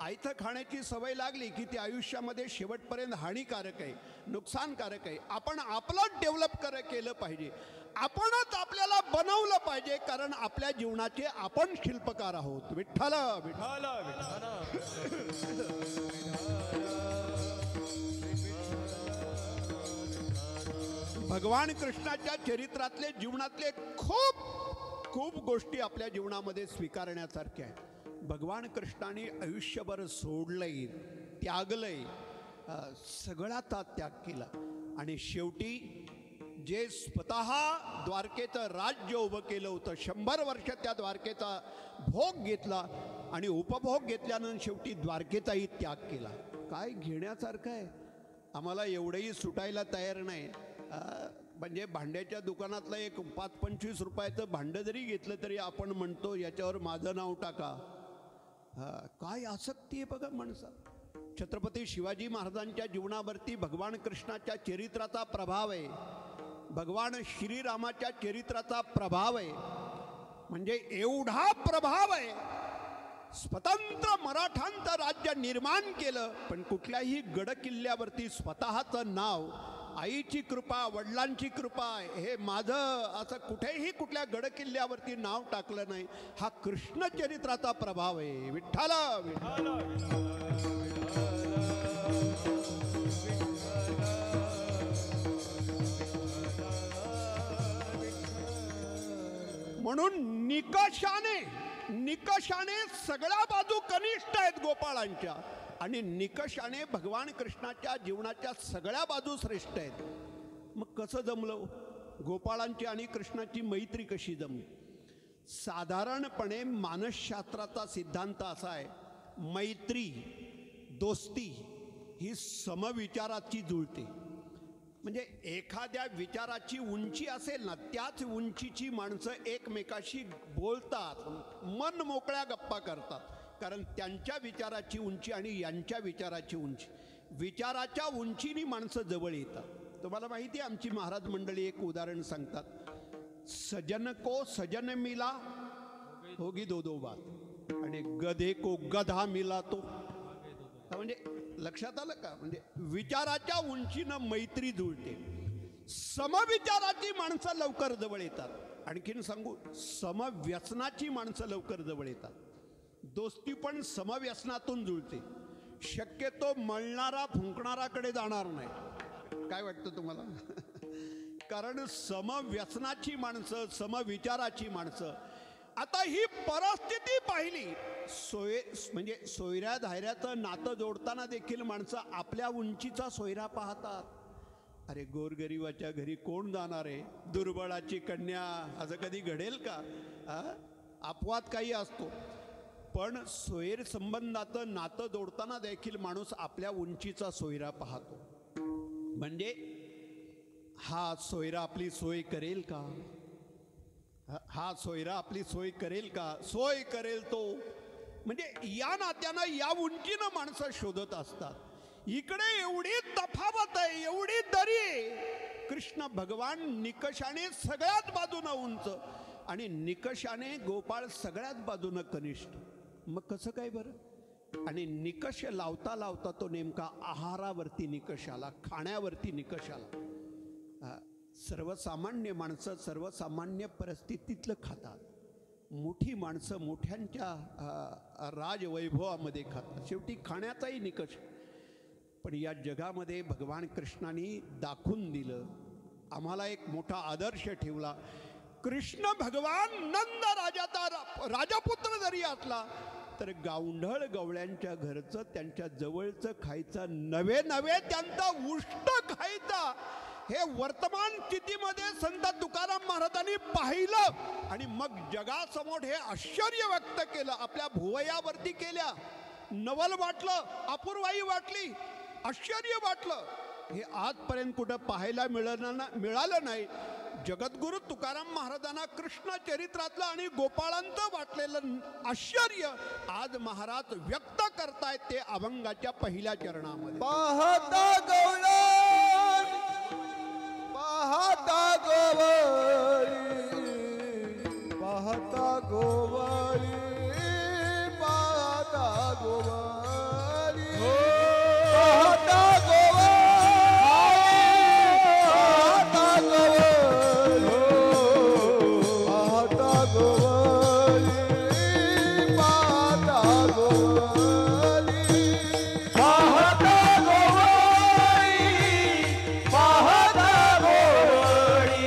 आयतं खाण्याची सवय लागली की ती आयुष्यामध्ये शेवटपर्यंत हानिकारक आहे, नुकसानकारक आहे. आपण आपलंच डेव्हलप केलं पाहिजे. आपणच आपल्याला बनवलं पाहिजे, कारण आपल्या जीवनाचे आपण शिल्पकार आहोत. विठ्ठल विठ्ठल विठ्ठल. भगवान कृष्णाच्या चरित्रातले, जीवनातले खूप गोष्टी आपल्या जीवनामध्ये स्वीकारण्यासारख्या आहेत. भगवान कृष्णाने आयुष्यभर सोडलंय, त्यागलंय, सगळ्याचा त्याग केला आणि शेवटी जे स्वतः द्वारकेचं राज्य उभं केलं होतं, 100 वर्ष त्या द्वारकेचा भोग घेतला आणि उपभोग घेतल्यानंतर शेवटी द्वारकेचाही त्याग केला. काय घेण्यासारखं आहे? आम्हाला एवढंही सुटायला तयार नाही. म्हणजे भांड्याच्या दुकानातलं एक 5-25 रुपयाचं भांडं जरी घेतलं तरी आपण म्हणतो याच्यावर माझं नाव टाका. काय आसक्ती आहे बघा माणसात. छत्रपती शिवाजी महाराजांच्या जीवनावरती भगवान कृष्णाच्या चरित्राचा प्रभाव आहे, भगवान श्रीरामाच्या चरित्राचा प्रभाव आहे. म्हणजे एवढा प्रभाव आहे. स्वतंत्र मराठांचं राज्य निर्माण केलं, पण कुठल्याही गड किल्ल्यावरती स्वतःचं नाव आईची कृपा, वडिलांची कृपा, हे माझं असं कुठेही कुठल्या गडकिल्ल्यावरती नाव टाकलं नाही. हा कृष्ण चरित्राचा प्रभाव आहे. विठ्ठल विठ्ठल. म्हणून निकषाने सगळ्या बाजू कनिष्ठ आहेत गोपाळांच्या, आणि निकषाने भगवान कृष्णाच्या जीवनाच्या सगळ्या बाजू श्रेष्ठ आहेत. मग कसं जमलं? गोपाळांची आणि कृष्णाची मैत्री कशी जमली? साधारणपणे मानसशास्त्राचा सिद्धांत असा आहे, मैत्री, दोस्ती ही समविचाराची जुळते. म्हणजे एखाद्या विचाराची उंची असेल ना, त्याच उंचीची माणसं एकमेकाशी बोलतात, मन मोकळ्या गप्पा करतात. कारण त्यांच्या विचाराची उंची आणि यांच्या विचाराची उंची, विचाराच्या उंचीने माणसं जवळ येतात. तुम्हाला माहिती आहे, आमची महाराज मंडळी एक उदाहरण सांगतात, सजन को सजन मिला होगी दो दो बात, आणि गधे को गधा मिला तो. म्हणजे लक्षात आलं का? म्हणजे विचाराच्या उंचीनं मैत्री जुळते. समविचाराची माणसं लवकर जवळ येतात. आणखीन सांगू, समव्यसनाची माणसं लवकर जवळ येतात. दोस्ती पण समव्यसनातून जुळते. शक्यतो मळणारा फुंकणाराकडे जाणार नाही. काय वाटतं तुम्हाला? कारण समव्यसनाची माणसं, समविचाराची माणसं. आता ही परिस्थिती पाहिली, म्हणजे सोयऱ्या धायऱ्याचं नातं जोडताना देखील माणसं आपल्या उंचीचा सोयरा पाहतात. अरे गोरगरिबाच्या घरी कोण जाणार आहे? दुर्बळाची कन्या, असं कधी घडेल का? अपवाद काही असतो, पण सोयर संबंधाचं नातं जोडताना देखील माणूस आपल्या उंचीचा सोयरा पाहतो. म्हणजे हा सोयरा आपली सोय करेल का? हा सोयरा आपली सोय करेल का? सोय करेल तो. म्हणजे या नात्यानं, या उंचीनं माणसं शोधत असतात. इकडे एवढी तफावत आहे, एवढी दरी आहे. कृष्ण भगवान निकषाने सगळ्याच बाजूनं उंच, आणि निकषाने गोपाळ सगळ्याच बाजूनं कनिष्ठ. मग कसं काय बरं? आणि निकष लावता लावता तो नेमका आहारावरती निकष आला, खाण्यावरती निकष आला. सर्वसामान्य माणसं सर्वसामान्य परिस्थितीतलं खातात. मोठी माणसं मोठ्यांच्या राजवैभवामध्ये खातात. शेवटी खाण्याचाही निकष. पण या जगामध्ये भगवान कृष्णाने दाखवून दिलं, आम्हाला एक मोठा आदर्श ठेवला. कृष्ण भगवान नंद राजाचा राजपुत्र जरी असला तर गावंढळ गवळ्यांच्या घरचं, त्यांच्या जवळचं खायचं, नवे नवे त्यांचा उष्ट खायचा. हे वर्तमान स्थितीमध्ये संत तुकाराम महाराजांनी पाहिलं, आणि मग जगासमोर हे आश्चर्य व्यक्त केलं. आपल्या भुवयावरती केल्या. नवल वाटलं, अपूर्वाई वाटली, आश्चर्य वाटलं. हे आजपर्यंत कुठं पाहायला मिळालं नाही. जगद्गुरु तुकाराम महाराजांना कृष्ण चरित्रातलं आणि गोपाळांचं वाटलेलं आश्चर्य आज महाराज व्यक्त करतायत ते अभंगाच्या पहिल्या चरणामध्ये. पाहता गवळी, पाहता गोवळी, पाहता गोवळी, पाहता गोवळी, पाहता गोवळी, पाहता गोवळी, पाहता गोवळी, पाहता गोवळी, पाहता गोवळी, पाहता गोवळी,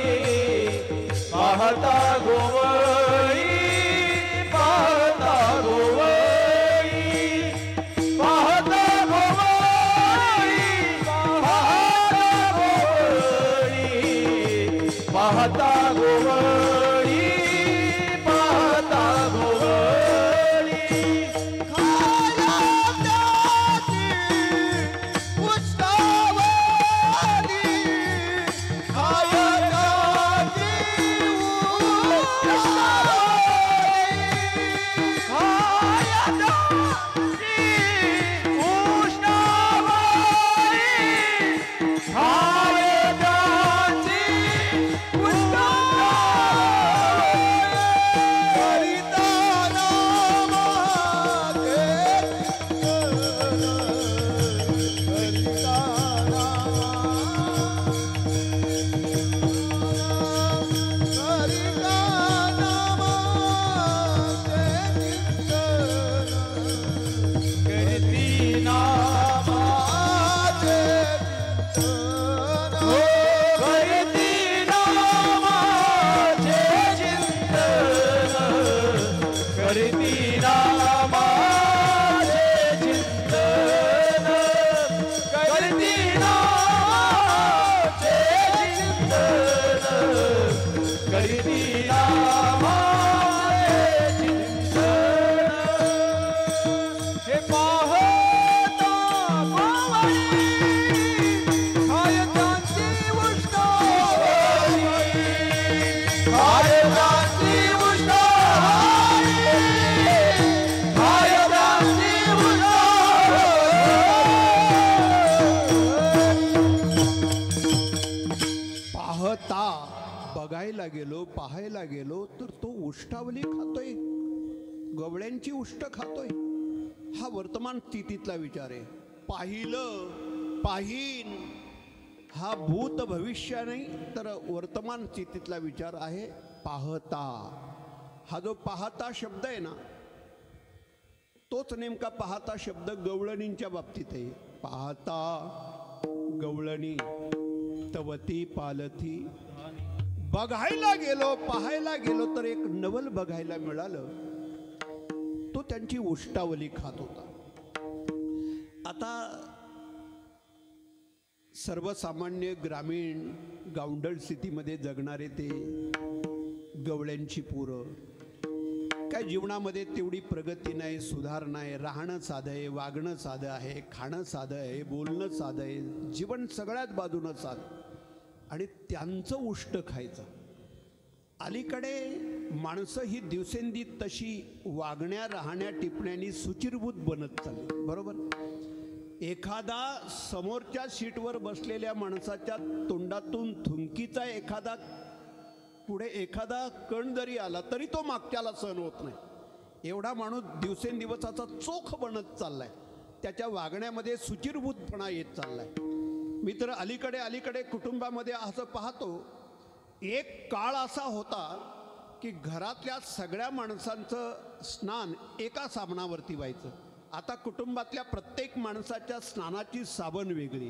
पाहायला गेलो तर तो उष्टावली खातोय, गवळ्यांची उष्ट खातोय. हा वर्तमान स्थितीतला विचार आहे. पाहिलं पाहीन हा भूत भविष्य नाही तर वर्तमान स्थितीतला विचार आहे. पाहता, हा जो पाहता शब्द आहे ना, तोच नेमका पाहता शब्द गवळणींच्या बाबतीत आहे. पाहता गवळणी तवती पालथी. बघायला गेलो, पाहायला गेलो तर एक नवल बघायला मिळालं. तो त्यांची उष्टावली खात होता. आता सर्वसामान्य ग्रामीण गावंढळ स्थितीमध्ये जगणारे ते गवळ्यांची पोरं, काय जीवनामध्ये तेवढी प्रगती नाही, सुधार नाही, राहणं साधं आहे, वागणं साधं आहे, खाणं साधं आहे, बोलणं साधं आहे, जीवन सगळ्यात बाजूनं साधं, आणि त्यांचं उष्ट खायचं. अलीकडे माणसं ही दिवसेंदिवस तशी वागण्या राहण्या टिपण्यानी सुचिरभूत बनत चालली. बरोबर. एखादा समोरच्या सीटवर बसलेल्या माणसाच्या तोंडातून थुंकीचा एखादा पुढे एखादा कण जरी आला तरी तो मागच्याला सहन होत नाही. एवढा माणूस दिवसेंदिवसाचा चोख बनत चाललाय. त्याच्या वागण्यामध्ये सुचिरभूतपणा येत चाललाय. मी तर अलीकडे कुटुंबामध्ये असं पाहतो, एक काळ असा होता की घरातल्या सगळ्या माणसांचं स्नान एका साबणावरती व्हायचं. आता कुटुंबातल्या प्रत्येक माणसाच्या स्नानाची साबण वेगळी.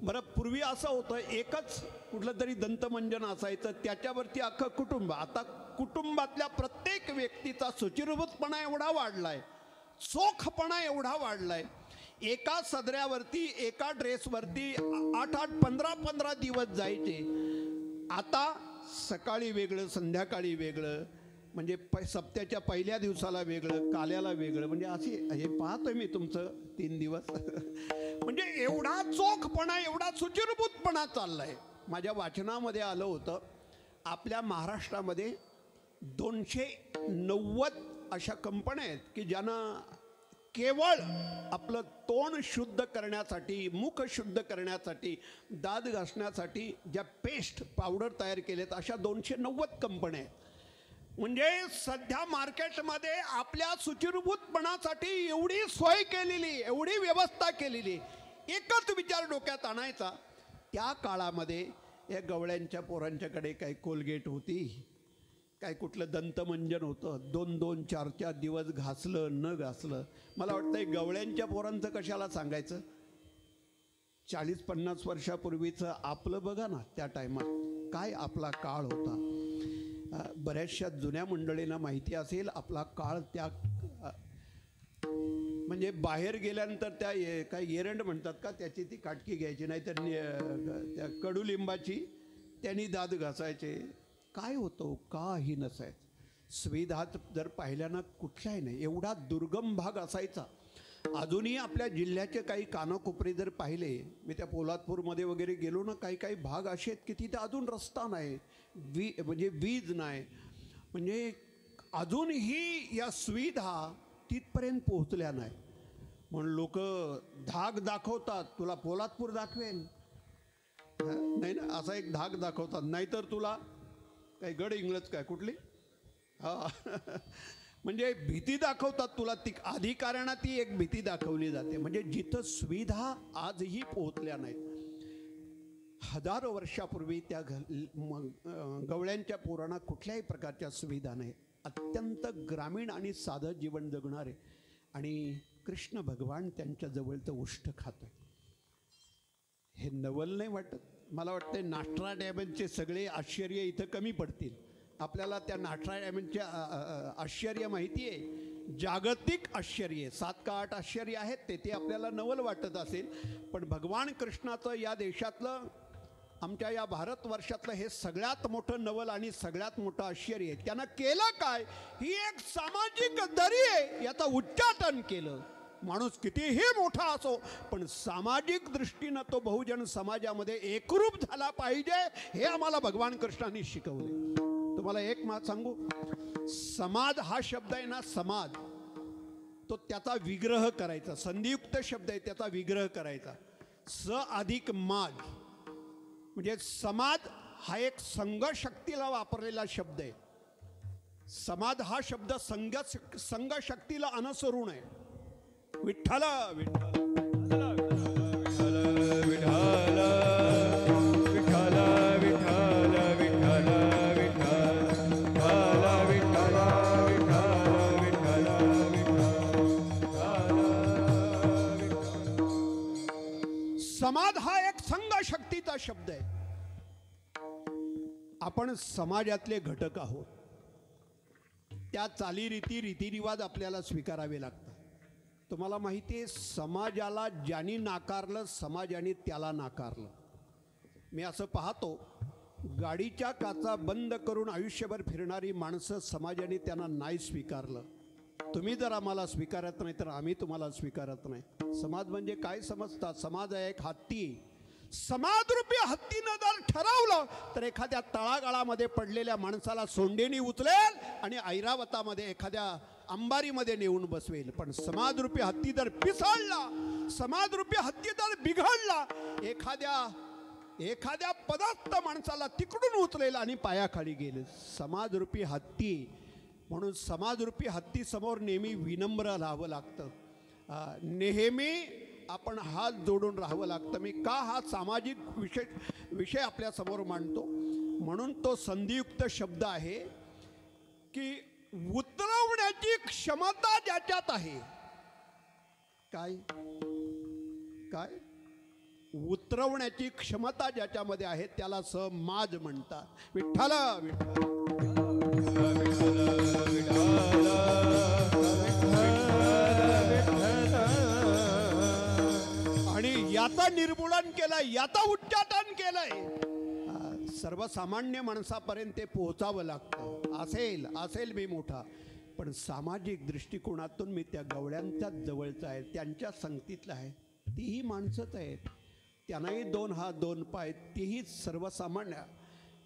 बरं, पूर्वी असं होतं, एकच कुठलं तरी दंतमंजन असायचं, त्याच्यावरती अख्खं कुटुंब. आता कुटुंबातल्या प्रत्येक व्यक्तीचा सुचिरभूतपणा एवढा वाढलाय, चोखपणा एवढा वाढलाय. एका सदऱ्यावरती एका ड्रेसवरती 8-8, 15-15 दिवस जायचे. आता सकाळी वेगळं, संध्याकाळी वेगळं, म्हणजे सप्त्याच्या पहिल्या दिवसाला वेगळं, काल्याला वेगळं, म्हणजे असे हे पाहतोय मी तुमचं 3 दिवस. म्हणजे एवढा चोखपणा, एवढा सुचिरभूतपणा चाललाय. माझ्या वाचनामध्ये आलं होतं, आपल्या महाराष्ट्रामध्ये 290 अशा कंपन्या आहेत की ज्यांना केवळ आपलं तोंड शुद्ध करण्यासाठी, मुख शुद्ध करण्यासाठी, दात घासण्यासाठी ज्या पेस्ट पावडर तयार केलेत, अशा 290 कंपन्या आहेत. म्हणजे सध्या मार्केटमध्ये आपल्या सुचिरभूतपणासाठी एवढी सोय केलेली, एवढी व्यवस्था केलेली. एकच विचार डोक्यात आणायचा, त्या काळामध्ये या गवळ्यांच्या पोरांच्याकडे काही कोलगेट होती, काय कुठलं दंतमंजन होतं. 2-2, 4-4 दिवस घासलं न घासलं. मला वाटतंय गवळ्यांच्या पोरांचं कशाला सांगायचं. 40-50 वर्षापूर्वीचं आपलं बघा ना, त्या टायमात काय आपला काळ होता. बऱ्याचशा जुन्या मंडळींना माहिती असेल आपला काळ. त्या म्हणजे बाहेर गेल्यानंतर त्या काय एरंड म्हणतात का, त्याची ती काटकी घ्यायची, नाही तर त्या कडुलिंबाची त्यांनी दात घासायचे. काय होतं, काही नसायचं. सुविधा जर पाहिल्या ना कुठल्याही नाही. एवढा दुर्गम भाग असायचा. अजूनही आपल्या जिल्ह्याचे काही कानाकोपरे जर पाहिले, मी त्या पोलादपूरमध्ये वगैरे गेलो ना, काही काही भाग असे आहेत की तिथे अजून रस्ता नाही, म्हणजे वीज नाही, म्हणजे अजूनही या सुविधा तिथपर्यंत पोहोचल्या नाही. म्हणून लोक धाक दाखवतात, तुला पोलादपूर दाखवेन, नाही ना, असा एक धाक दाखवतात, नाहीतर तुला काही गड इंग्लज काय कुठली, हा म्हणजे भीती दाखवतात तुला. ती अधिकाऱ्यांना ती एक भीती दाखवली जाते. म्हणजे जिथं सुविधा आजही पोहोचल्या नाहीत. हजारो वर्षापूर्वी त्या गवळ्यांच्या पोरांना कुठल्याही प्रकारच्या सुविधा नाही. अत्यंत ग्रामीण आणि साधं जीवन जगणारे, आणि कृष्ण भगवान त्यांच्या जवळचं उष्ट खातोय. हे नवल नाही वाटत. मला वाटतं नाष्ट्रा डॅमेजचे सगळे आश्चर्य इथं कमी पडतील. आपल्याला त्या नाष्ट्रा डॅमेजचे आश्चर्य माहिती आहे, जागतिक आश्चर्य 7 का 8 आश्चर्य आहेत ते आपल्याला नवल वाटत असेल. पण भगवान कृष्णाचं या देशातलं, आमच्या या भारतवर्षातलं हे सगळ्यात मोठं नवल आणि सगळ्यात मोठं आश्चर्य आहे. त्यानं केलं काय, ही एक सामाजिक दरी आहे, याचं उच्चाटन केलं. माणूस कितीही मोठा असो, पण सामाजिक दृष्टीनं तो बहुजन समाजामध्ये एकरूप झाला पाहिजे, हे आम्हाला भगवान कृष्णाने शिकवले. तुम्हाला एक मात सांगू, समाज हा शब्द आहे ना, समाज, तो त्याचा विग्रह करायचा, संधियुक्त शब्द आहे, त्याचा विग्रह करायचा. स अधिक माज, म्हणजे समाज हा एक संघ शक्तीला वापरलेला शब्द आहे. समाज हा शब्द संघ शक्तीला अनुसरून आहे. विठ्ठल विठ्ठल समाज हा एक संघ शक्तीचा शब्द आहे. आपण समाजातले घटक आहोत. त्या चालीरीती रीतिरिवाज आपल्याला स्वीकारावे लागतात. तुम्हाला माहिती आहे, समाजाला ज्यांनी नाकारलं समाजाने त्याला नाकारलं. मी असं पाहतो, गाडीच्या काचा बंद करून आयुष्यभर फिरणारी माणसं समाजाने त्यांना नाही स्वीकारलं. तुम्ही जर आम्हाला स्वीकारत नाही तर आम्ही तुम्हाला स्वीकारत नाही. समाज म्हणजे काय समजतात? समाज आहे एक हत्ती. समाजरूपी हत्तीनं जर ठरवलं तर एखाद्या तळागाळामध्ये पडलेल्या माणसाला सोंडेनी उचलेल आणि ऐरावतामध्ये एखाद्या अंबारीमध्ये नेऊन बसवेल. पण समाजरूपी हत्ती जर पिसाळला, समाजरूपी हत्ती जर बिघडला, एखाद्या पदार्थ माणसाला तिकडून उचलेल आणि पायाखाली गेले. समाजरूपी हत्ती. म्हणून समाजरूपी हत्ती समोर नेहमी विनम्र राहावं लागतं. नेहमी आपण हात जोडून राहावं लागतं. मी का हा सामाजिक विषय आपल्या समोर मांडतो? म्हणून तो संधियुक्त शब्द आहे की उतरवण्याची क्षमता ज्याच्यात आहे. काय काय उतरवण्याची क्षमता ज्याच्यामध्ये आहे त्याला समाज म्हणतात. विठ्ठल विठ्ठल आणि याचा निर्मूलन केलंय, याचा उच्चाटन केलंय. सर्वसामान्य माणसापर्यंत ते पोहोचावं लागतं. असेल मी मोठा, पण सामाजिक दृष्टिकोनातून मी त्या गवळ्यांच्याच जवळचा आहे, त्यांच्या संगतीतला आहे. तीही माणसंच आहेत. त्यांनाही 2 हात 2 पाय, तीही सर्वसामान्य.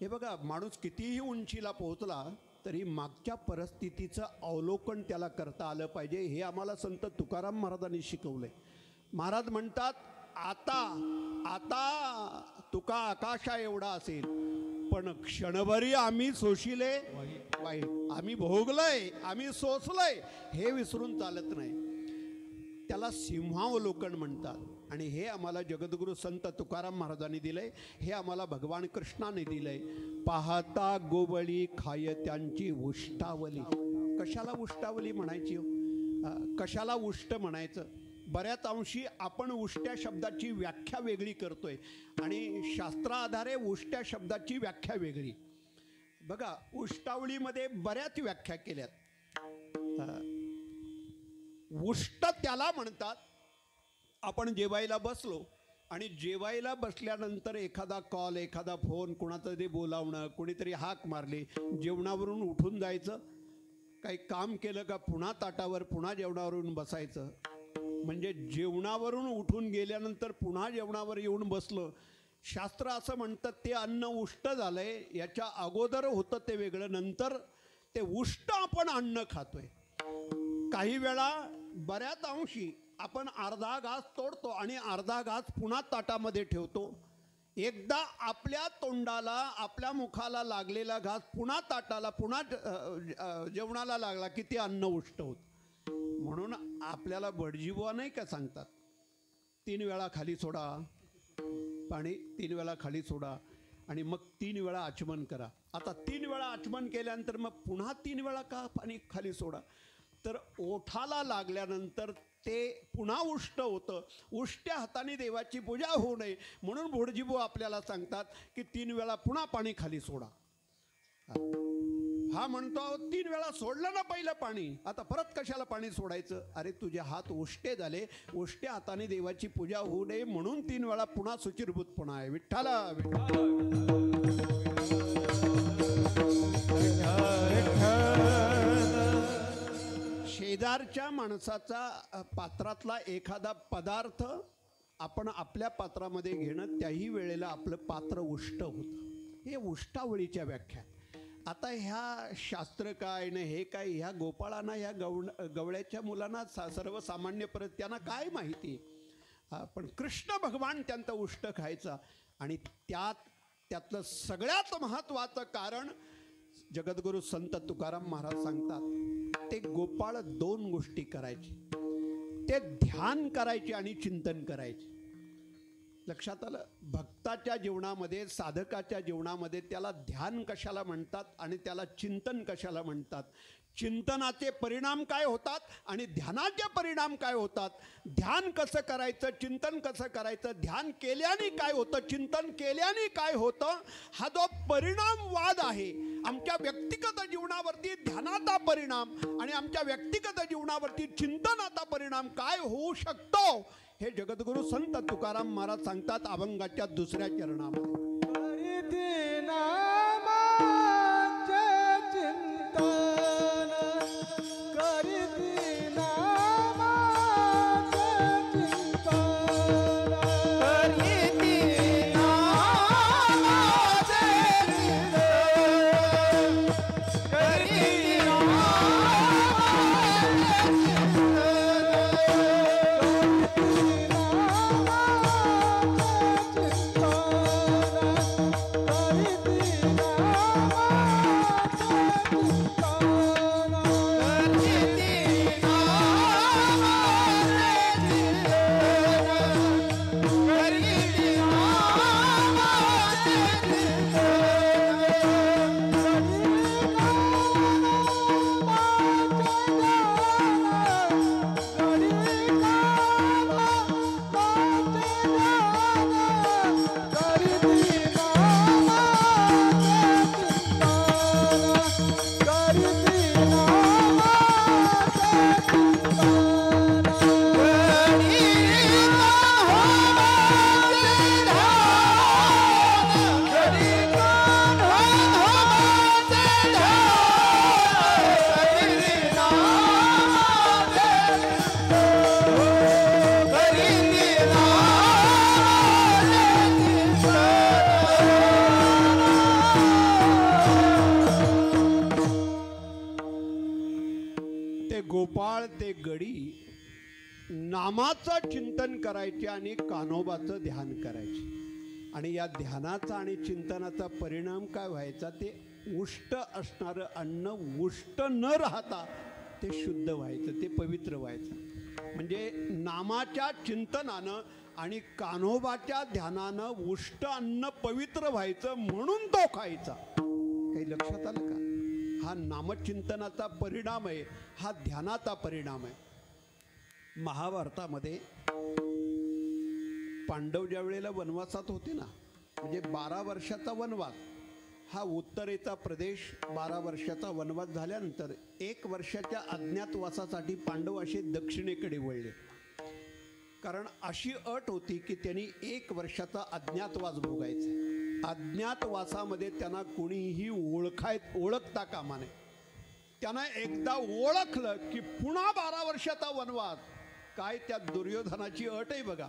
हे बघा, माणूस कितीही उंचीला पोहोचला तरी मागच्या परिस्थितीचं अवलोकन त्याला करता आलं पाहिजे. हे आम्हाला संत तुकाराम महाराजांनी शिकवलंय. महाराज म्हणतात, आता तुका आकाशा एवढा असेल, पण क्षणभरी आम्ही सोशिले वाईट, आम्ही भोगलंय, आम्ही सोसलंय, हे विसरून चालत नाही. त्याला सिंहावलोकन म्हणतात. आणि हे आम्हाला जगद्गुरु संत तुकाराम महाराजांनी दिलंय. हे आम्हाला भगवान कृष्णाने दिलंय. पाहता गोवळी खाय त्यांची उष्टावली. कशाला उष्टावली म्हणायची? कशाला उष्ट म्हणायचं? बऱ्याच अंशी आपण उष्ट्या शब्दाची व्याख्या वेगळी करतोय आणि शास्त्राआधारे उष्ट्या शब्दाची व्याख्या वेगळी. बघा, उष्टावळीमध्ये बऱ्याच व्याख्या केल्यात. उष्ट त्याला म्हणतात, आपण जेवायला बसलो आणि जेवायला बसल्यानंतर एखादा कॉल, एखादा फोन, कोणाचं तरी बोलावणं, कोणीतरी हाक मारली, जेवणावरून उठून जायचं, काही काम केलं का पुन्हा ताटावर, पुन्हा जेवणावरून बसायचं. म्हणजे जेवणावरून उठून गेल्यानंतर पुन्हा जेवणावर येऊन बसलं. शास्त्र असं म्हणतं ते अन्न उष्ट झालंय. याच्या अगोदर होतं ते वेगळं, नंतर ते उष्ट आपण अन्न खातोय. काही वेळा बऱ्याच अंशी आपण अर्धा घास तोडतो आणि अर्धा घास पुन्हा ताटामध्ये ठेवतो. एकदा आपल्या तोंडाला, आपल्या मुखाला लागलेला घास पुन्हा ताटाला, पुन्हा जेवणाला लागला की ते अन्न उष्ट होतं. म्हणून आपल्याला भटजीबुवा नाही का सांगतात, 3 वेळा खाली सोडा पाणी, 3 वेळा खाली सोडा आणि मग 3 वेळा आचमन करा. आता 3 वेळा आचमन केल्यानंतर मग पुन्हा 3 वेळा का पाणी खाली सोडा? तर ओठाला लागल्यानंतर ते पुन्हा उष्ट होतं. उष्ट्या हाताने देवाची पूजा होऊ नये म्हणून भोडजीबुवा आपल्याला सांगतात की 3 वेळा पुन्हा पाणी खाली सोडा. हा म्हणतो 3 वेळा सोडलं ना पहिलं पाणी, आता परत कशाला पाणी सोडायचं? अरे तुझे हात उष्टे झाले, उष्ट्या हाताने देवाची पूजा होऊ नये म्हणून 3 वेळा पुन्हा सुचिरभूतपणा आहे. विठ्ठला शेजारच्या माणसाचा पात्रातला एखादा पदार्थ आपण आपल्या पात्रामध्ये घेणं, त्याही वेळेला आपलं पात्र उष्ट होतं. हे उष्टावळीच्या व्याख्या. आता ह्या शास्त्र काय न हे काय, ह्या गोपाळांना, ह्या गवळ्याच्या मुलांना, सर्वसामान्य परत त्यांना काय माहिती? पण कृष्ण भगवान त्यांचा उष्ट खायचा आणि त्यात त्यातलं सगळ्यात महत्वाचं कारण जगद्गुरु संत तुकाराम महाराज सांगतात, ते गोपाळ दोन गोष्टी करायचे, ते ध्यान करायचे आणि चिंतन करायचे. लक्षात आलं? भक्ताच्या जीवनामध्ये, साधकाच्या जीवनामध्ये त्याला ध्यान कशाला म्हणतात आणि त्याला चिंतन कशाला म्हणतात, चिंतनाचे परिणाम काय होतात आणि ध्यानाचे परिणाम काय होतात, ध्यान कसं करायचं, चिंतन कसं करायचं, ध्यान केल्याने काय होतं, चिंतन केल्याने काय होतं, हा जो परिणामवाद आहे आमच्या व्यक्तिगत जीवनावरती ध्यानाचा परिणाम आणि आमच्या व्यक्तिगत जीवनावरती चिंतनाचा परिणाम काय होऊ शकतो, हे जगद्गुरु संत तुकाराम महाराज सांगतात अभंगाच्या 2ऱ्या चरणामध्ये. ते गडी नामाचं चिंतन करायचे आणि कान्होबाचं ध्यान करायचे, आणि या ध्यानाचा आणि चिंतनाचा परिणाम काय व्हायचा, ते उष्ट असणारं अन्न उष्ट न राहता ते शुद्ध व्हायचं, ते पवित्र व्हायचं. म्हणजे नामाच्या चिंतनानं आणि कान्होबाच्या ध्यानानं उष्ट अन्न पवित्र व्हायचं म्हणून तो खायचा. काही लक्षात आलं का? हा नामचिंतनाचा परिणाम आहे, हा ध्यानाचा परिणाम आहे. महाभारतामध्ये पांडव ज्या वेळेला वनवासात होते ना, म्हणजे 12 वर्षाचा वनवास, हा उत्तरेचा प्रदेश 12 वर्षाचा वनवास झाल्यानंतर 1 वर्षाच्या अज्ञातवासासाठी पांडव असे दक्षिणेकडे वळले. कारण अशी अट होती की त्यांनी 1 वर्षाचा अज्ञातवास भोगायचा. अज्ञातवासामध्ये त्यांना कोणीही ओळखता कामा नये. त्यांना एकदा ओळखलं की पुन्हा 12 वर्षाचा वनवास. काय त्या दुर्योधनाची अट आहे बघा.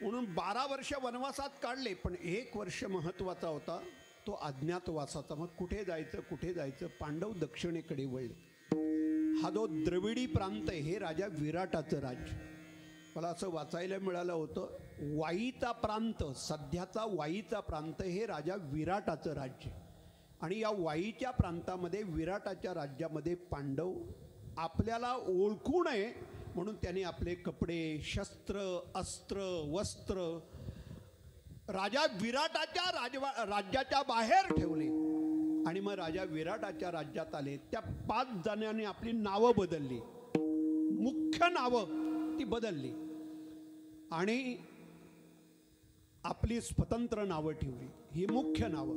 म्हणून 12 वर्ष वनवासात काढले, पण 1 वर्ष महत्वाचा होता, तो अज्ञातवासाचा. मग कुठे जायचं? पांडव दक्षिणेकडे वळले. हा जो द्रविडी प्रांत आहे, हे राजा विराटाचं राज्य. मला असं वाचायला मिळालं होतं, वाईचा प्रांत, सध्याचा वाईचा प्रांत हे राजा विराटाचं राज्य. आणि या वाईच्या प्रांतामध्ये, विराटाच्या राज्यामध्ये पांडव आपल्याला ओळखू नये म्हणून त्यांनी आपले कपडे, शस्त्र, अस्त्र, वस्त्र राजा विराटाच्या राज्याच्या बाहेर ठेवले. आणि मग राजा विराटाच्या राज्यात आले. त्या 5 जणांनी आपली नावं बदलली, मुख्य नावं ती बदलली आणि आपली स्वतंत्र नावं ठेवली, ही मुख्य नावं.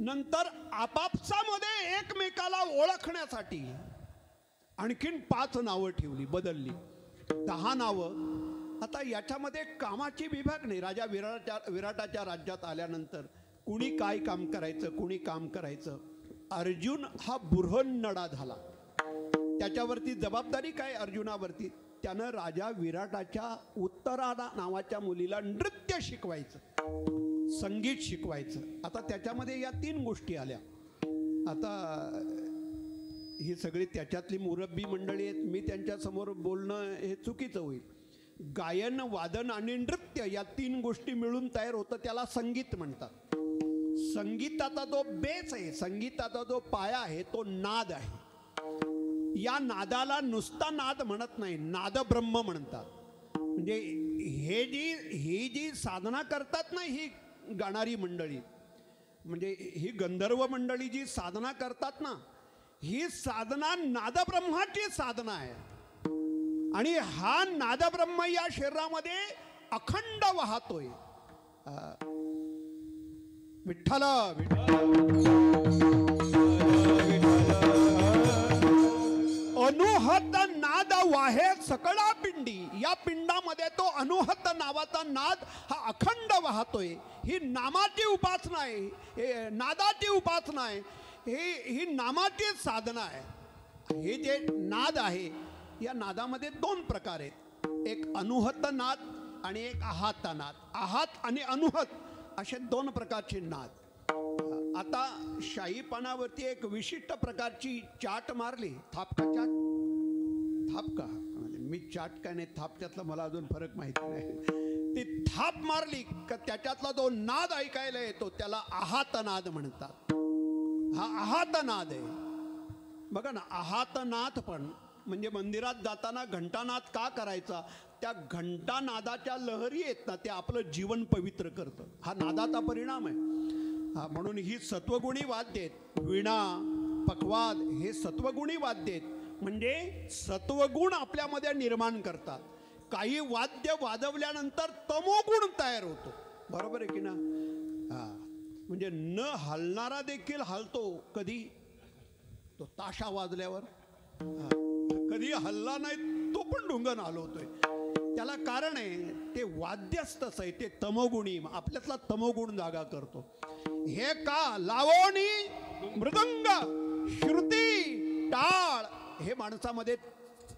नंतर आपापसामध्ये एकमेकाला ओळखण्यासाठी आणखीन 5 नावं ठेवली, बदलली, 10 नावं. आता याच्यामध्ये कामाची विभाग नाही. राजा विराटाच्या राज्यात आल्यानंतर कुणी काय काम करायचं, कुणी काम करायचं. अर्जुन हा बृहन्नडा झाला, त्याच्यावरती जबाबदारी काय अर्जुनावरती. त्यानं राजा विराटाच्या उत्तरा नावाच्या मुलीला नृत्य शिकवायचं, संगीत शिकवायचं. आता त्याच्यामध्ये या 3 गोष्टी आल्या. आता ही सगळी त्याच्यातली मुरब्बी मंडळी आहेत, मी त्यांच्यासमोर बोलणं हे चुकीचं होईल. गायन, वादन आणि नृत्य या 3 गोष्टी मिळून तयार होतं, त्याला संगीत म्हणतात. संगीताचा जो बेस आहे, संगीताचा जो पाया आहे तो नाद आहे. या नादाला नुसता नाद म्हणत नाही, नाद ब्रह्म म्हणतात. म्हणजे ही जी साधना करतात ना ही गाणारी मंडळी, म्हणजे ही गंधर्व मंडळी जी साधना करतात ना, ही साधना नादब्रह्माची साधना आहे. आणि हा नादब्रह्म या शरीरामध्ये अखंड वाहतोय. विठ्ठल अनुहत नाद वाहे सकळा पिंडी. या पिंडामध्ये तो अनुहत नावाचा नाद हा अखंड वाहतोय. ही नामाची उपासना आहे, नादाची उपासना आहे, ही नामाची साधना आहे. हे जे नाद आहे या नादामध्ये दोन प्रकार आहेत, एक अनुहत नाद आणि एक आहत नाद. आहत आणि अनुहत असे दोन प्रकारचे नाद. आता शाहीपणावरती एक विशिष्ट प्रकारची चाट मारली, थापका चाट, थापका म्हणजे मी चाट काय नाही, थापच्यातला मला अजून फरक माहिती नाही. ती थाप मारली का त्याच्यातला जो नाद ऐकायला येतो त्याला आहत नाद म्हणतात. हा आहत नाद आहे. बघा ना, आहत नाद पण म्हणजे मंदिरात जाताना घंटानाद का करायचा, त्या घंटानादाच्या लहरी आहेत ना, ते आपलं जीवन पवित्र करतं. हा नादाचा परिणाम आहे. हा म्हणून ही सत्वगुणी वाद्य आहेत. वीणा, पखवाद हे सत्वगुणी वाद्य आहेत. म्हणजे सत्वगुण आपल्यामध्ये निर्माण करतात. काही वाद्य वाजवल्यानंतर तमोगुण तयार होतो. बरोबर आहे की ना? हा म्हणजे न हलणारा देखील हलतो. कधी? तो ताशा वाजल्यावर. कधी हल्ला नाही तो पण ढुंगण हलवतोय. त्याला कारण आहे ते वाद्यच तसं आहे, ते तमोगुणी, आपल्यातला तमोगुण जागा करतो. हे का? लावणी, मृदंग, श्रुती, टाळ हे माणसामध्ये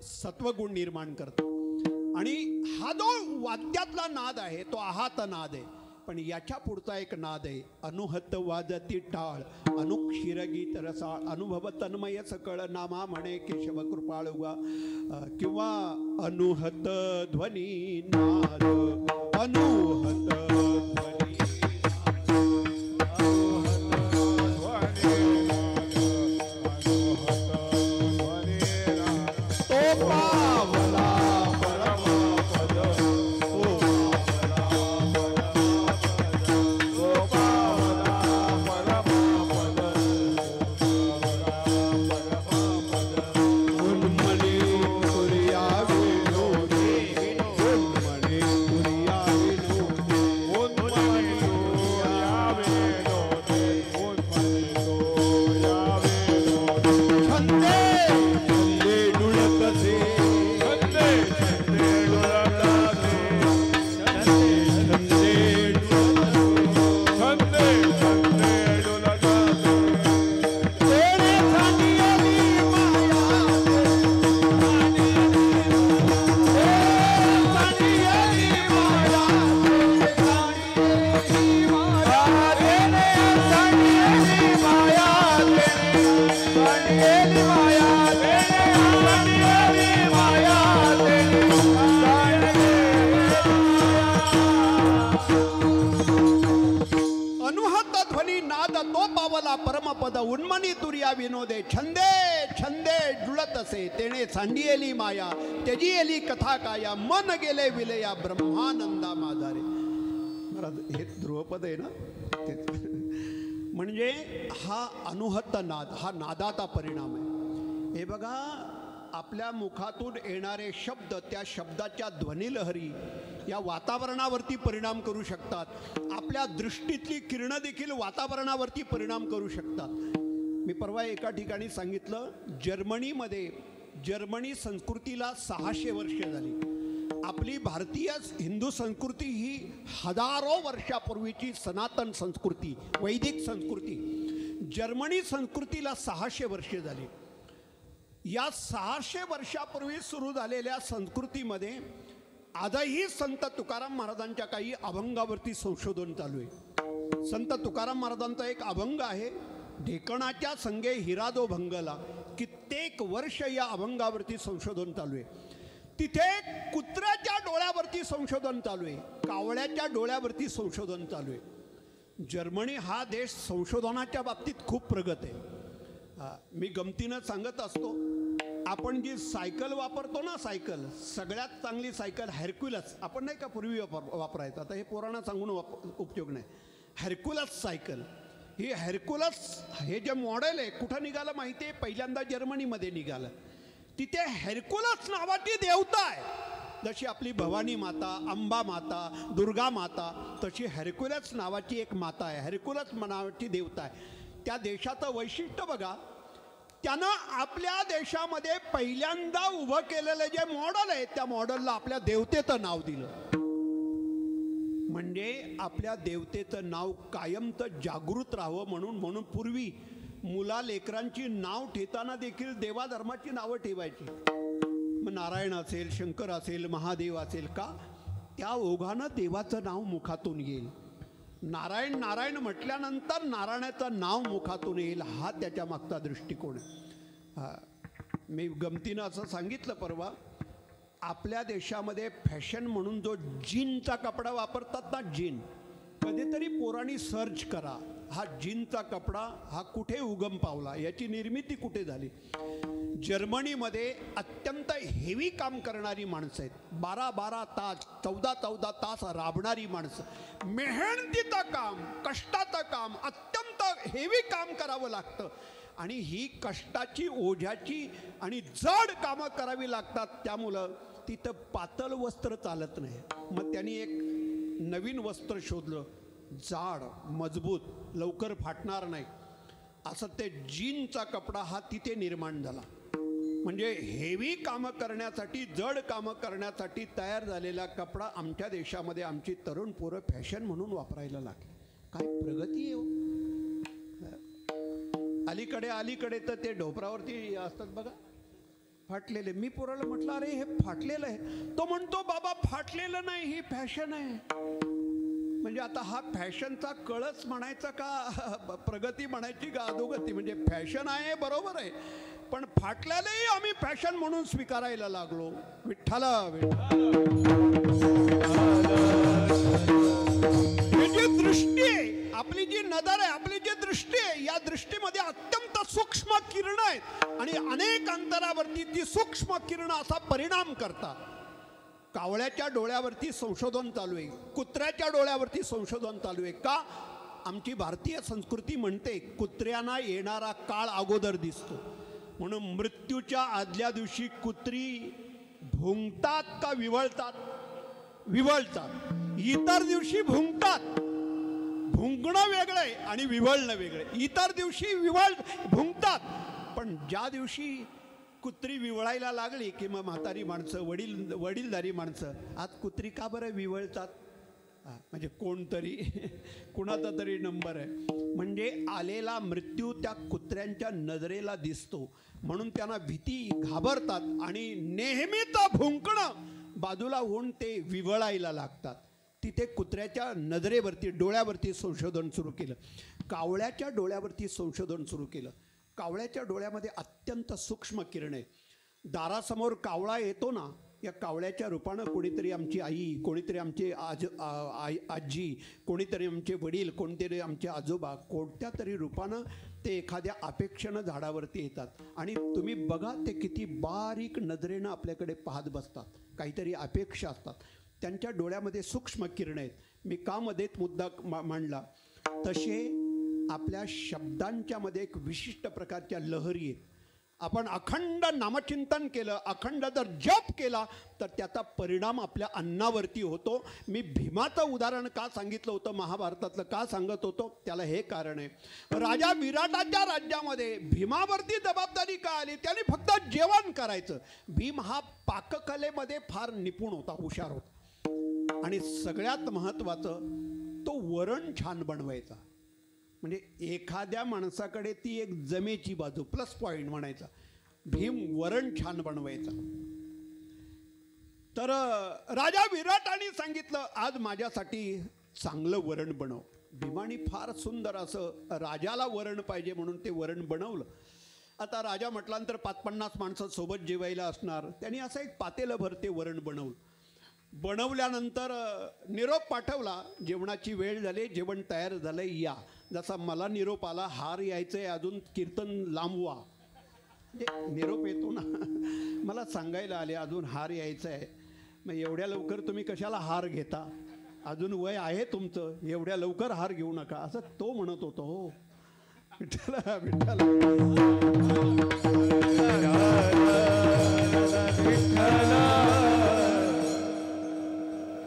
सत्वगुण निर्माण करतो. आणि हा जो वाद्यातला नाद आहे तो आहत नाद आहे. पण याच्या पुढचा एक नाद आहे, अनुहत वाजती टाळ, अनुक्षीरगीत रसाळ, अनुभव तन्मय सकळ, नामा म्हणे केशव कृपाळ उगा, किंवा अनुहत ध्वनी नाद, अनुहत ध्वनी, तो पावला परमपद उन्मनी तुर्या विनोदे, छंदे छंदे जुळत असे तेणे सांडियेली माया, त्याची येली कथा काया, मन गेले विलया ब्रह्मानंदा माधारे. हे ध्रुवपद आहे ना. म्हणजे हा अनुहत नाद, हा नादाचा परिणाम आहे. हे बघा, आपल्या मुखातून येणारे शब्द, त्या शब्दाच्या ध्वनिलहरी या वातावरणावरती परिणाम करू शकतात. आपल्या दृष्टीतली किरणं देखील वातावरणावरती परिणाम करू शकतात. मी परवा एका ठिकाणी सांगितलं, जर्मनीमध्ये, जर्मनी संस्कृतीला 600 वर्ष झाली. आपली भारतीय हिंदू संस्कृती ही हजारो वर्षापूर्वीची सनातन संस्कृती, वैदिक संस्कृती. जर्मनी संस्कृतीला 600 वर्ष झाली. या 600 वर्षापूर्वी सुरू झालेल्या संस्कृतीमध्ये आजही संत तुकाराम महाराजांच्या काही अभंगावरती संशोधन चालू आहे. संत तुकाराम महाराजांचा एक अभंग आहे, ढेकणाच्या संगे हिरादो भंगला. कित्येक वर्ष या अभंगावरती संशोधन चालू आहे. तिथे कुत्र्याच्या डोळ्यावरती संशोधन चालू आहे, कावळ्याच्या डोळ्यावरती संशोधन चालू आहे. जर्मनी हा देश संशोधनाच्या बाबतीत खूप प्रगत आहे. मी गमतीनं सांगत असतो, आपण जी सायकल वापरतो ना, सायकल सगळ्यात चांगली सायकल हॅर्क्युलस, आपण नाही का पूर्वी वापरायचं, आता हे पोरांना सांगून उपयोग नाही. हॅर्क्युलस सायकल, ही हॅर्क्युलस हे जे मॉडेल आहे कुठं निघालं माहिती आहे? पहिल्यांदा जर्मनीमध्ये निघालं. तिथे हॅर्क्युलस नावाची देवता आहे. जशी आपली भवानी माता, अंबा माता, दुर्गा माता, तशी हॅर्क्युलस नावाची एक माता आहे. हॅर्क्युलस नावाची देवता आहे. त्या देशाचं वैशिष्ट्य बघा, त्यानं आपल्या देशामध्ये पहिल्यांदा उभं केलेलं जे मॉडेल आहे त्या मॉडेलला आपल्या देवतेचं नाव दिलं. म्हणजे आपल्या देवतेचं नाव कायमचं जागृत राहावं म्हणून पूर्वी मुला लेकरांची नाव ठेवताना देखील देवाधर्माची नावं ठेवायची. मग नारायण असेल, शंकर असेल, महादेव असेल, का त्या ओघानं देवाचं नाव मुखातून येईल. नारायण नारायण म्हटल्यानंतर नारायणाचं नाव मुखातून येईल, हा त्याच्या मागचा दृष्टिकोन आहे. मी गमतीनं असं सांगितलं परवा, आपल्या देशामध्ये फॅशन म्हणून जो जीनचा कपडा वापरतात ना, जीन, कधीतरी पोरांनी सर्च करा, हा जीनचा कपडा हा कुठे उगम पावला, याची निर्मिती कुठे झाली. जर्मनीमध्ये अत्यंत हेवी काम करणारी माणसं आहेत, 12-12 तास, 14-14 तास राबणारी माणसं, मेहनतीचं काम, कष्टाचं काम, अत्यंत हेवी काम करावं लागतं. आणि ही कष्टाची, ओझ्याची आणि जड कामं करावी लागतात. त्यामुळं तिथं पातळ वस्त्र चालत नाही. मग त्यांनी एक नवीन वस्त्र शोधलं, जाड, मजबूत, लवकर फाटणार नाही असं ते जीनचा कपडा हा तिथे निर्माण झाला. म्हणजे हेवी कामं करण्यासाठी, जड कामं करण्यासाठी तयार झालेला कपडा आमच्या देशामध्ये आमची तरुण पोरं फॅशन म्हणून वापरायला लागली. काय प्रगती आहे हो. अलीकडे तर ते ढोपरावरती असतात बघा, फाटलेले. मी पोराला म्हटलं, अरे हे फाटलेलं आहे. तो म्हणतो, बाबा फाटलेलं नाही, ही फॅशन आहे. म्हणजे आता हा फॅशनचा कळस म्हणायचा का प्रगती म्हणायची का अधोगती? म्हणजे फॅशन आहे, बरोबर आहे, पण फाटल्यालाही आम्ही फॅशन म्हणून स्वीकारायला लागलो. विठ्ठला ही जी दृष्टी आहे, आपली जी नजर आहे, आपली जी दृष्टी आहे, या दृष्टीमध्ये अत्यंत सूक्ष्म किरण आहेत आणि अनेक अंतरावरती ती सूक्ष्म किरण असा परिणाम करतात. कावळ्याच्या डोळ्यावरती संशोधन चालू आहे, कुत्र्याच्या डोळ्यावरती संशोधन चालू आहे. का? आमची भारतीय संस्कृती म्हणते कुत्र्यांना येणारा काळ अगोदर दिसतो, म्हणून मृत्यूच्या आदल्या दिवशी कुत्री भुंकतात का विवळतात? विवळतात. इतर दिवशी भुंकतात. भुंकणं वेगळं आहे आणि विवळणं वेगळं आहे. इतर दिवशी भुंकतात, पण ज्या दिवशी कुत्री विवळायला लागली की मग म्हातारी माणसं, वडीलधारी माणसं, आज कुत्री का बरं विवळतात? म्हणजे कोणतरी कुणाचा तरी नंबर आहे. म्हणजे आलेला मृत्यू त्या कुत्र्यांच्या नजरेला दिसतो, म्हणून त्यांना भीती, घाबरतात आणि नेहमीच भुंकणं बाजूला होऊन ते विवळायला लागतात. तिथे कुत्र्याच्या नजरेवरती, डोळ्यावरती संशोधन सुरू केलं. कावळ्याच्या डोळ्यावरती संशोधन सुरू केलं. कावळ्याच्या डोळ्यामध्ये अत्यंत सूक्ष्म किरण आहे. दारासमोर कावळा येतो ना, या कावळ्याच्या रूपानं कोणीतरी आमची आई, कोणीतरी आमचे आजी, कोणीतरी आमचे वडील, कोणीतरी आमचे आजोबा, कोणत्या तरी रूपानं ते एखाद्या अपेक्षेनं झाडावरती येतात. आणि तुम्ही बघा ते किती बारीक नजरेनं आपल्याकडे पाहत बसतात, काहीतरी अपेक्षा असतात. त्यांच्या डोळ्यामध्ये सूक्ष्म किरण आहेत. मी का मध्येच मुद्दा मांडला, तसे आपल्या शब्दांच्या मध्ये एक विशिष्ट प्रकारच्या लहरी आहेत. आपण अखंड नामचिंतन केलं, अखंड जर जप केला तर त्याचा परिणाम आपल्या अन्नावरती होतो. मी भीमाचं उदाहरण का सांगितलं होतं, महाभारतातलं का सांगत होतो, त्याला हे कारण आहे. राजा विराटाच्या राज्यामध्ये भीमावरती जबाबदारी का आली? त्याने फक्त जेवण करायचं. भीम हा पाककलेमध्ये फार निपुण होता, हुशार होता. आणि सगळ्यात महत्त्वाचं, तो वरण छान बनवायचा. म्हणजे एखाद्या माणसाकडे ती एक जमेची बाजू, प्लस पॉईंट म्हणायचा. भीम वरण छान बनवायचा. तर राजा विराटाने सांगितलं, आज माझ्यासाठी चांगलं वरण बनव. भीमाने फार सुंदर असं राजाला वरण पाहिजे म्हणून ते वरण बनवलं. आता राजा म्हटल्यानंतर 50-50 माणसं सोबत जेवायला असणार, त्यांनी असं एक पातेलं भर ते वरण बनवलं. बनवल्यानंतर निरोप पाठवला, जेवणाची वेळ झाली, जेवण तयार झालं, या. जसा मला निरोप आला, हार यायचंय, अजून कीर्तन लांबवा. म्हणजे निरोप येतो ना, मला सांगायला आले अजून हार यायचं आहे. मग एवढ्या लवकर तुम्ही कशाला हार घेता, अजून वय आहे तुमचं, एवढ्या लवकर हार घेऊ नका, असं तो म्हणत होतो. हो विठ्ठल विठ्ठल.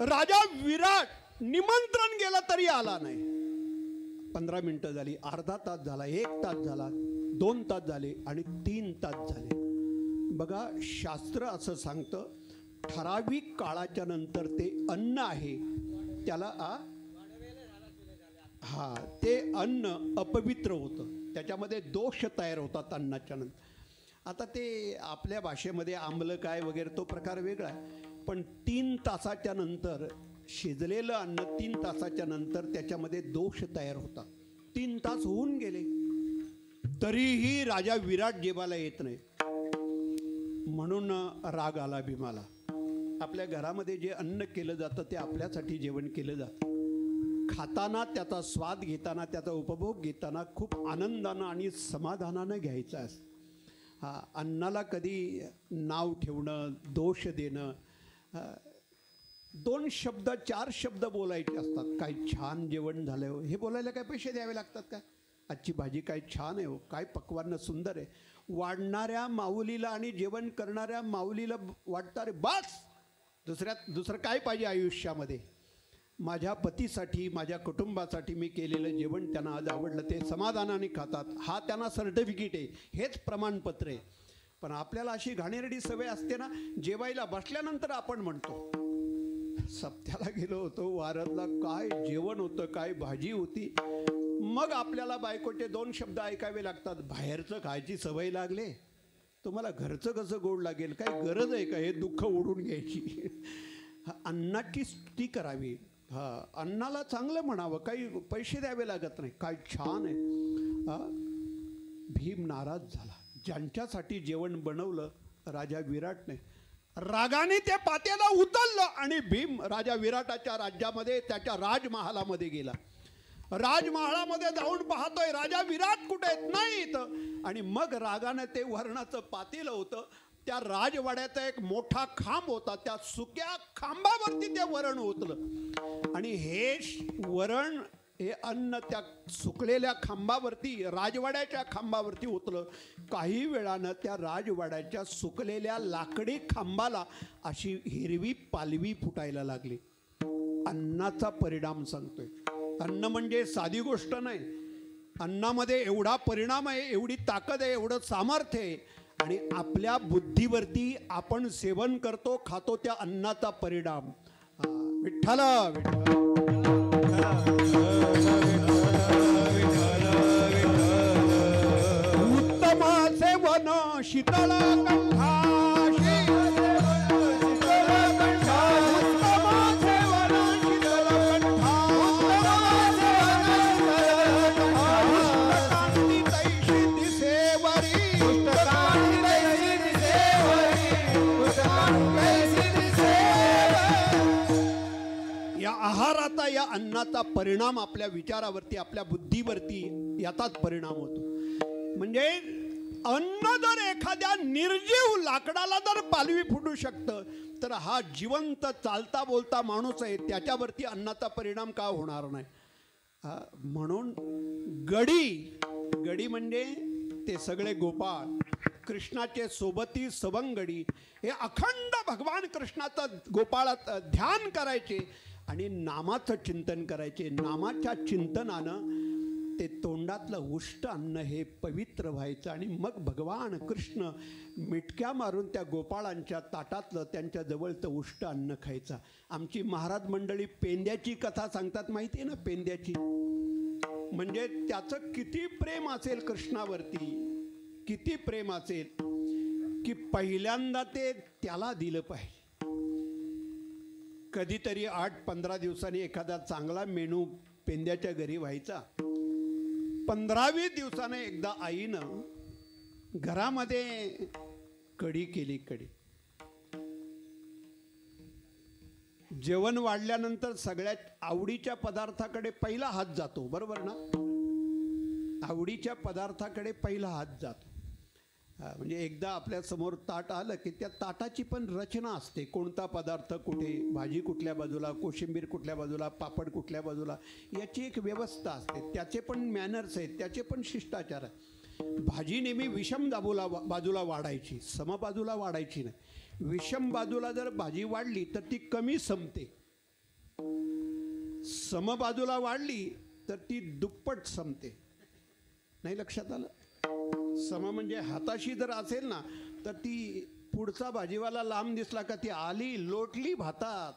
राजा विराट निमंत्रण गेलं तरी आला नाही. 15 मिनिटं झाली, अर्धा तास झाला, 1 तास झाला, 2 तास झाले आणि 3 तास झाले. बघा, शास्त्र असं सांगतं, ठराविक काळाच्या नंतर ते अन्न आहे त्याला ते अन्न अपवित्र होतं, त्याच्यामध्ये दोष तयार होतात अन्नाच्या नंतर. आता ते आपल्या भाषेमध्ये आंबलं काय वगैरे तो प्रकार वेगळा आहे, पण 3 तासाच्या नंतर शिजलेलं अन्न 3 तासाच्या नंतर त्याच्यामध्ये दोष तयार होतात. 3 तास होऊन गेले तरीही राजा विराट जेवायला येत नाही. म्हणून राग आला भीमाला. आपल्या घरामध्ये जे अन्न केलं जातं ते आपल्यासाठी जेवण केलं जातं. खाताना त्याचा स्वाद घेताना, त्याचा उपभोग घेताना खूप आनंदानं आणि समाधानानं घ्यायचं असतं. अन्नाला कधी नाव ठेवणं, दोष देणं, 2 शब्द 4 शब्द बोलायचे असतात. काय छान जेवण झालं हो, हे बोलायला काय पैसे द्यावे लागतात का? आजची भाजी काय छान आहे हो, काय पक्वान्न सुंदर आहे. वाढणाऱ्या माऊलीला आणि जेवण करणाऱ्या माऊलीला वाटतं रे बस, दुसरं काय पाहिजे आयुष्यामध्ये. माझ्या पतीसाठी, माझ्या कुटुंबासाठी मी केलेलं जेवण त्यांना आज आवडलं, ते समाधानाने खातात, हा त्यांना सर्टिफिकेट आहे, हेच प्रमाणपत्र आहे. पण आपल्याला अशी घाणेरडी सवय असते ना, जेवायला बसल्यानंतर आपण म्हणतो, सप्त्याला गेलो होतो वारदला, काय जेवण होतं, काय भाजी होती. मग आपल्याला बायकोचे 2 शब्द ऐकावे लागतात, बाहेरचं खायची सवय लागले, तुम्हाला घरचं कसं गोड लागेल, काय गरज आहे का हे दुःख ओढून घ्यायची. अन्नाची स्तुती करावी, अन्नाला चांगलं म्हणावं, काही पैसे द्यावे लागत नाही, काय छान आहे. भीम नाराज झाला. ज्यांच्यासाठी जेवण बनवलं राजा विराटने, रागाने त्या पात्याला उचललं आणि भीम राजा विराटाच्या राज्यामध्ये, त्याच्या राजमहालामध्ये गेला. राजमहालामध्ये जाऊन पाहतोय राजा विराट कुठे आहेत, नाही इथं. आणि मग रागाने ते वरणाचं पातेलं होतं, त्या राजवाड्याचा एक मोठा खांब होता, त्या सुक्या खांबावरती ते वरण ओतलं आणि हे वरण, हे अन्न त्या सुकलेल्या खांबावरती, राजवाड्याच्या खांबावरती ओतलं. काही वेळानं त्या राजवाड्याच्या सुकलेल्या लाकडी खांबाला अशी हिरवी पालवी फुटायला लागली. अन्नाचा परिणाम सांगतोय. अन्न म्हणजे साधी गोष्ट नाही, अन्नामध्ये एवढा परिणाम आहे, एवढी ताकद आहे, एवढं सामर्थ्य आहे. आणि आपल्या बुद्धीवरती आपण सेवन करतो, खातो त्या अन्नाचा परिणाम. विठ्ठल उत्तम सेवन शीतल कंठाशी, आहाराचा, या अन्नाचा परिणाम आपल्या विचारावरती, आपल्या बुद्धीवरती याचाच परिणाम होतो. म्हणजे अन्न जर एखाद्या निर्जीव लाकडाला जर पालवी फुटू शकतं, तर हा जिवंत चालता बोलता माणूस आहे, त्याच्यावरती अन्नाचा परिणाम का होणार नाही. म्हणून गडी म्हणजे ते सगळे गोपाळ, कृष्णाचे सोबती सवंगडी, हे अखंड भगवान कृष्णाचं गोपाळात ध्यान करायचे आणि नामाचं चिंतन करायचे. नामाच्या चिंतनानं ते तोंडातलं उष्ट अन्न हे पवित्र व्हायचं आणि मग भगवान कृष्ण मिटक्या मारून त्या गोपाळांच्या ताटातलं, त्यांच्या जवळचं उष्ट अन्न खायचं. आमची महाराज मंडळी पेंद्याची कथा सांगतात, माहिती आहे ना पेंद्याची. म्हणजे त्याचं किती प्रेम असेल कृष्णावरती, किती प्रेम असेल की पहिल्यांदा ते त्याला दिलं पाहिजे. कधीतरी 8-15 दिवसांनी एखादा चांगला मेनू पेंद्याच्या घरी व्हायचा. 15व्या दिवसानं एकदा आईनं घरामध्ये कढी केली. कढी जेवण वाढल्यानंतर सगळ्यात आवडीच्या पदार्थाकडे पहिला हात जातो, बरोबर ना? आवडीच्या पदार्थाकडे पहिला हात जातो. म्हणजे एकदा आपल्या समोर ताट आलं की त्या ताटाची पण रचना असते. कोणता पदार्थ कुठे, भाजी कुठल्या बाजूला, कोशिंबीर कुठल्या बाजूला, पापड कुठल्या बाजूला, याची एक व्यवस्था असते. त्याचे पण मॅनर्स आहेत, त्याचे पण शिष्टाचार आहे. भाजी नेहमी विषम बाजूला वाढायची, सम बाजूला वाढायची नाही. विषम बाजूला जर भाजी वाढली तर ती कमी संपते, सम बाजूला वाढली तर ती दुप्पट संपते. नाही लक्षात आलं? सम म्हणजे हाताशी जर असेल ना तर ती पुढचा भाजीवाला लांब दिसला का ती आली लोटली भातात,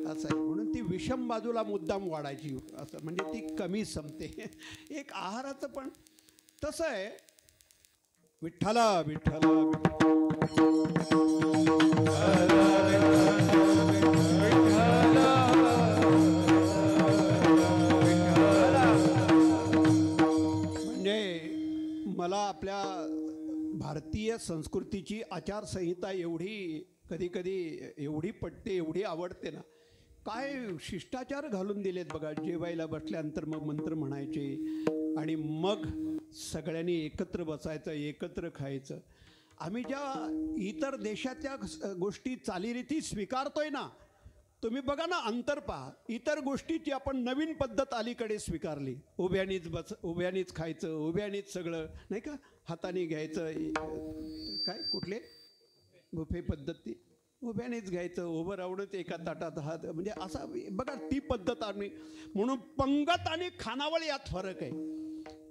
असं आहे. म्हणून ती विषम बाजूला मुद्दाम वाढायची, असं म्हणजे ती कमी संपते. एक आहाराचं पण तसं आहे. विठ्ठला विठ्ठला मला आपल्या भारतीय संस्कृतीची आचारसंहिता कधी कधी एवढी पटते, एवढी आवडते ना. काय शिष्टाचार घालून दिलेत बघा. जेवायला बसल्यानंतर मग मंत्र म्हणायचे आणि मग सगळ्यांनी एकत्र बसायचं, एकत्र खायचं. आम्ही ज्या इतर देशातल्या गोष्टी चालीरीती स्वीकारतोय ना, तुम्ही बघा ना, अंतर पहा. इतर गोष्टीची आपण नवीन पद्धत अलीकडे स्वीकारली. उभ्यानीच खायचं, उभ्यानीच सगळं, नाही का? हाताने घ्यायचं, काय कुठले बुफे पद्धती, उभ्यानेच घ्यायचं, उभं राहूनच एका ताटात हात, म्हणजे असा बघा ती पद्धत आम्ही. म्हणून पंगत आणि खानावळ यात फरक आहे.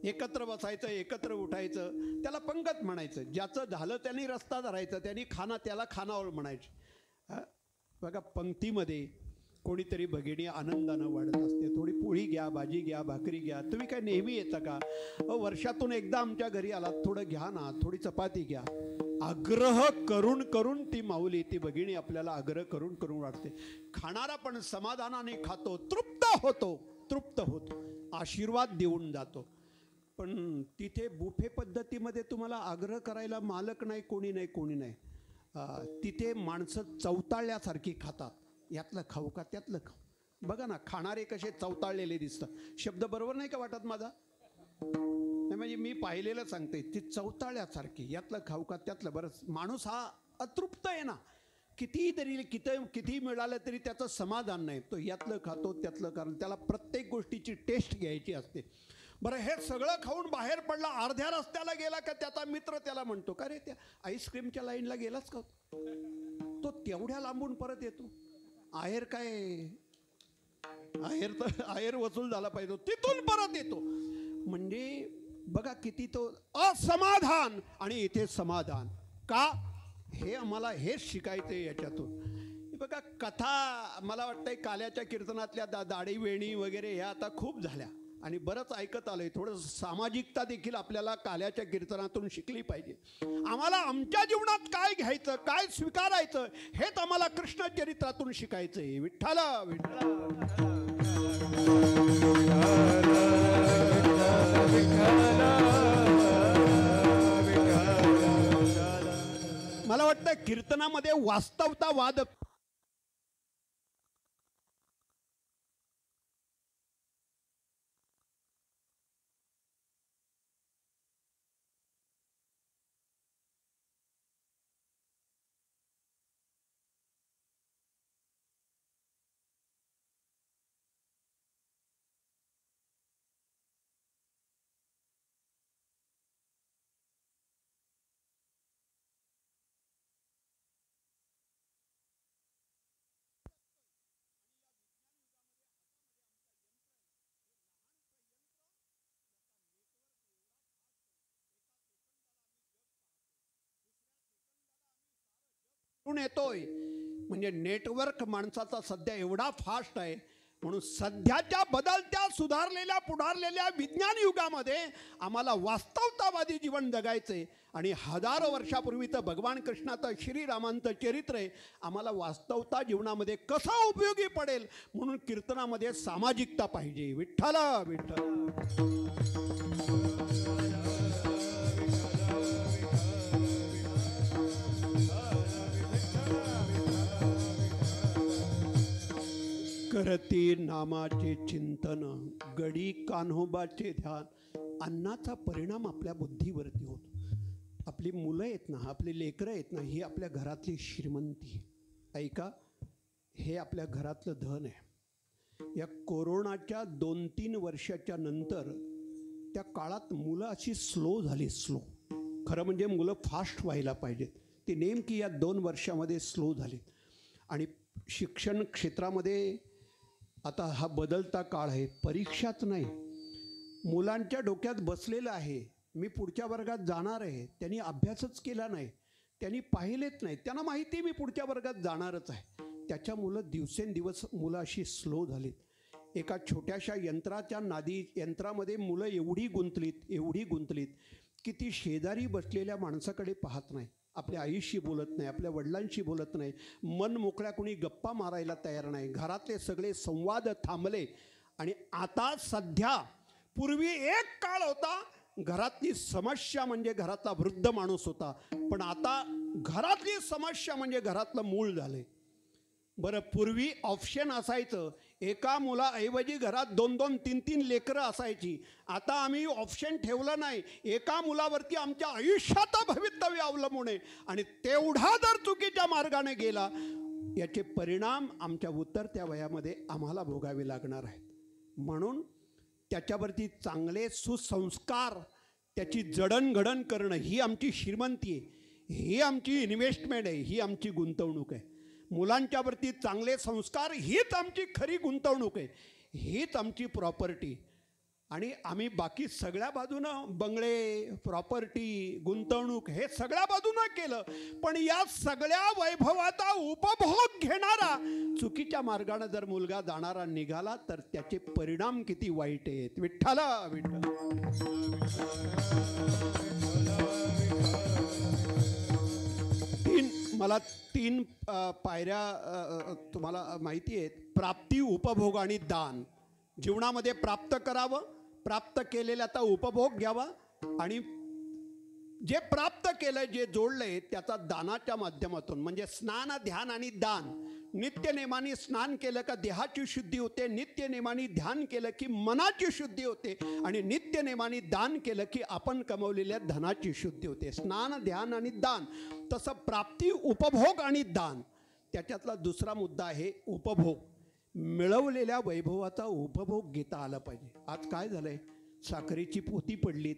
एकत्र बसायचं, एकत्र उठायचं, त्याला पंगत म्हणायचं. ज्याचं झालं त्यांनी रस्ता धरायचा, त्यांनी त्याला खानावळ म्हणायची. बघा, पंक्तीमध्ये कोणीतरी भगिनी आनंदानं वाढत असते. थोडी पोळी घ्या, भाजी घ्या, भाकरी घ्या. तुम्ही काय नेहमी येता का? वर्षातून एकदा आमच्या घरी आलात, थोडं घ्या ना, थोडी चपाती घ्या. आग्रह करून करून ती माऊली, ती भगिनी आपल्याला आग्रह करून करून वाढते. खाणारा पण समाधानाने खातो, तृप्त होतो, आशीर्वाद देऊन जातो. पण तिथे बुफे पद्धतीमध्ये तुम्हाला आग्रह करायला मालक नाही, कोणी नाही. तिथे माणसं चवताळल्यासारखी खातात. यातलं खाऊ का त्यातलं खाऊ. बघा ना, खाणारे कसे चवताळलेले दिसतात. शब्द बरोबर नाही का वाटत माझा? नाही म्हणजे मी पाहिलेलं सांगते. ती चवताळल्यासारखी, यातलं खाऊ का त्यातलं. बरंच माणूस हा अतृप्त आहे ना. किती मिळालं तरी त्याचं समाधान नाही. तो यातलं खातो त्यातलं, कारण त्याला प्रत्येक गोष्टीची टेस्ट घ्यायची असते. बरं, हे सगळं खाऊन बाहेर पडला, अर्ध्या रस्त्याला गेला का त्याचा मित्र त्याला म्हणतो, का रे त्या आईस्क्रीमच्या लाईनला गेलाच का? तो तेवढ्या लांबून परत येतो. आहेर वसूल झाला पाहिजे, तिथून परत येतो. म्हणजे बघा किती तो असमाधान आणि इथे समाधान का, हे आम्हाला हेच शिकायचंय याच्यातून. बघा, कथा मला वाटतंय काल्याच्या कीर्तनातल्या दाढी वेणी वगैरे ह्या आता खूप झाल्या आणि बरंच ऐकत आलंय. थोडं सामाजिकता देखील आपल्याला काल्याच्या कीर्तनातून शिकली पाहिजे. आम्हाला आमच्या जीवनात काय घ्यायचं, काय स्वीकारायचं, हेच आम्हाला कृष्ण चरित्रातून शिकायचंय. विठ्ठला विठ्ठला. मला वाटतं कीर्तनामध्ये वास्तवतावाद येतोय. म्हणजे नेटवर्क माणसाचा सध्या एवढा फास्ट आहे. म्हणून सध्याच्या बदलत्या, सुधारलेल्या, पुढारलेल्या विज्ञान युगामध्ये आम्हाला वास्तवतावादी जीवन जगायचंय. आणि हजारो वर्षापूर्वीचं भगवान कृष्णाचं, श्रीरामांचं चरित्र आहे. आम्हाला वास्तवता जीवनामध्ये कसा उपयोगी पडेल म्हणून कीर्तनामध्ये सामाजिकता पाहिजे. विठ्ठला विठ्ठला. करती नामाचे चिंतन, गडी कान्होबाचे ध्यान. अन्नाचा परिणाम आपल्या बुद्धीवरती होतो. आपली मुलं आहेत ना, आपली लेकरं आहेत ना, ही आपल्या घरातली श्रीमंती आहे. ऐका, हे आपल्या घरातलं धन आहे. या कोरोनाच्या 2-3 वर्षाच्या नंतर त्या काळात मुलं अशी स्लो झाली. खरं म्हणजे मुलं फास्ट व्हायला पाहिजेत, ती नेमकी या 2 वर्षामध्ये स्लो झाली. आणि शिक्षण क्षेत्रामध्ये आता हा बदलता काळ आहे. परीक्षाच नाही, मुलांच्या डोक्यात बसलेलं आहे मी पुढच्या वर्गात जाणार आहे. त्यांनी अभ्यासच केला नाही, त्यांनी पाहिलेच नाही, त्यांना माहिती आहे मी पुढच्या वर्गात जाणारच आहे. त्याच्या दिवसेंदिवस मुलं अशी स्लो झालीत. एका छोट्याशा यंत्रामध्ये मुलं एवढी गुंतलीत की ती शेजारी बसलेल्या माणसाकडे पाहत नाही, आपल्या आईशी बोलत नाही, आपल्या वडिलांशी बोलत नाही, मन मोकळ्या कुणी गप्पा मारायला तयार नाही. घरातले सगळे संवाद थांबले. आणि आता सध्या, पूर्वी एक काळ होता घरातली समस्या म्हणजे घरातला वृद्ध माणूस होता, पण आता घरातली समस्या म्हणजे घरातलं मूल झालंय. बरं, पूर्वी ऑप्शन असायचं, एका मुलाऐवजी घरात 2-2, 3-3 लेकरं असायची. आता आम्ही ऑप्शन ठेवलं नाही, एका मुलावरती आमच्या आयुष्याचं भवितव्य अवलंबून आहे. आणि तेवढा जर चुकीच्या मार्गाने गेला, याचे परिणाम आमच्या उतरत्या वयामध्ये आम्हाला भोगावे लागणार आहेत. म्हणून त्याच्यावरती चांगले सुसंस्कार, त्याची जडणघडण करणं ही आमची श्रीमंती आहे, ही आमची इन्व्हेस्टमेंट आहे, ही आमची गुंतवणूक आहे. मुलांच्यावरती चांगले संस्कार हीच आमची खरी गुंतवणूक आहे, हीच आमची प्रॉपर्टी. आणि आम्ही बाकी सगळ्या बाजूनं बंगले, प्रॉपर्टी, गुंतवणूक हे सगळ्या बाजूनं केलं, पण या सगळ्या वैभवाचा उपभोग घेणारा चुकीच्या मार्गाने जर मुलगा जाणारा निघाला तर त्याचे परिणाम किती वाईट आहेत. विठ्ठला विठ्ठल. मला 3 पायऱ्या तुम्हाला माहिती आहेत. प्राप्ती, उपभोग आणि दान. जीवनामध्ये प्राप्त करावं, प्राप्त केलेल्याचा उपभोग घ्यावा, आणि जे प्राप्त केलं, जे जोडलंय त्याचा दानाच्या माध्यमातून, म्हणजे स्नान, ध्यान आणि दान. नित्यनेमाने स्नान केलं का देहाची शुद्धी होते, नित्यनेमाने ध्यान केलं की मनाची शुद्धी होते, आणि नित्यनेमाने दान केलं की आपण कमवलेल्या धनाची शुद्धी होते. स्नान, ध्यान आणि दान. तसं प्राप्ती, उपभोग आणि दान. त्याच्यातला दुसरा मुद्दा आहे उपभोग. मिळवलेल्या वैभवाचा उपभोग घेता आला पाहिजे. आज काय झालंय, साखरेची पोती पडलीत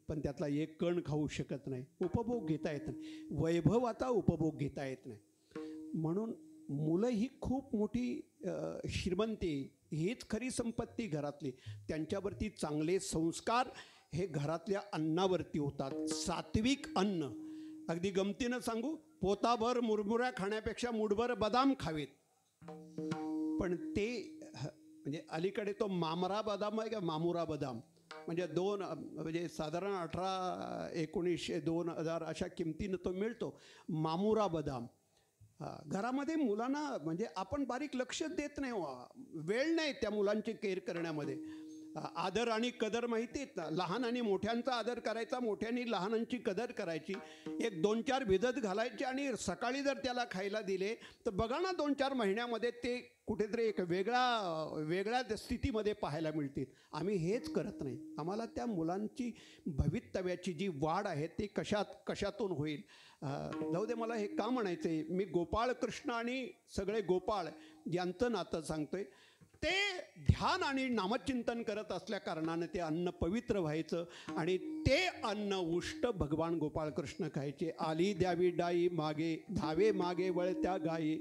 पण त्यातला एक कण खाऊ शकत नाही. उपभोग घेता येत नाही, वैभवाचा उपभोग घेता येत नाही. म्हणून मुलं ही खूप मोठी श्रीमंती, हीच खरी संपत्ती घरातली. त्यांच्यावरती चांगले संस्कार हे घरातल्या अन्नावरती होतात. सात्विक अन्न. अगदी गमतीनं सांगू, पोताभर मुरमुऱ्या खाण्यापेक्षा मूठभर बदाम खावेत. पण ते म्हणजे अलीकडे तो मामरा बदाम आहे का मामुरा बदाम, म्हणजे साधारण 1800-1900 2000 अशा किमतीनं तो मिळतो मामुरा बदाम. घरामध्ये मुलांना म्हणजे आपण बारीक लक्ष देत नाही, वेळ नाही त्या मुलांची केअर करण्यामध्ये. आदर आणि कदर माहिती आहेत ना, लहान आणि मोठ्यांचा आदर करायचा, मोठ्यांनी लहानांची कदर करायची. 1-2-4 भिजत घालायचे आणि सकाळी जर त्याला खायला दिले तर बघा ना 2-4 महिन्यामध्ये ते कुठेतरी एक वेगळ्या स्थितीमध्ये पाहायला मिळतील. आम्ही हेच करत नाही. आम्हाला त्या मुलांची भवितव्याची जी वाढ आहे ती कशातून होईल. जाऊ दे, मला हे का म्हणायचं आहे, मी गोपाळ कृष्ण आणि सगळे गोपाळ यांचं नातं सांगतोय. ते ध्यान आणि नामचिंतन करत असल्या कारणाने ते अन्न पवित्र व्हायचं, आणि ते अन्न उष्ट भगवान गोपाळकृष्ण खायचे. आली द्यावी डाई मागे, धावे मागे वळत्या गायी.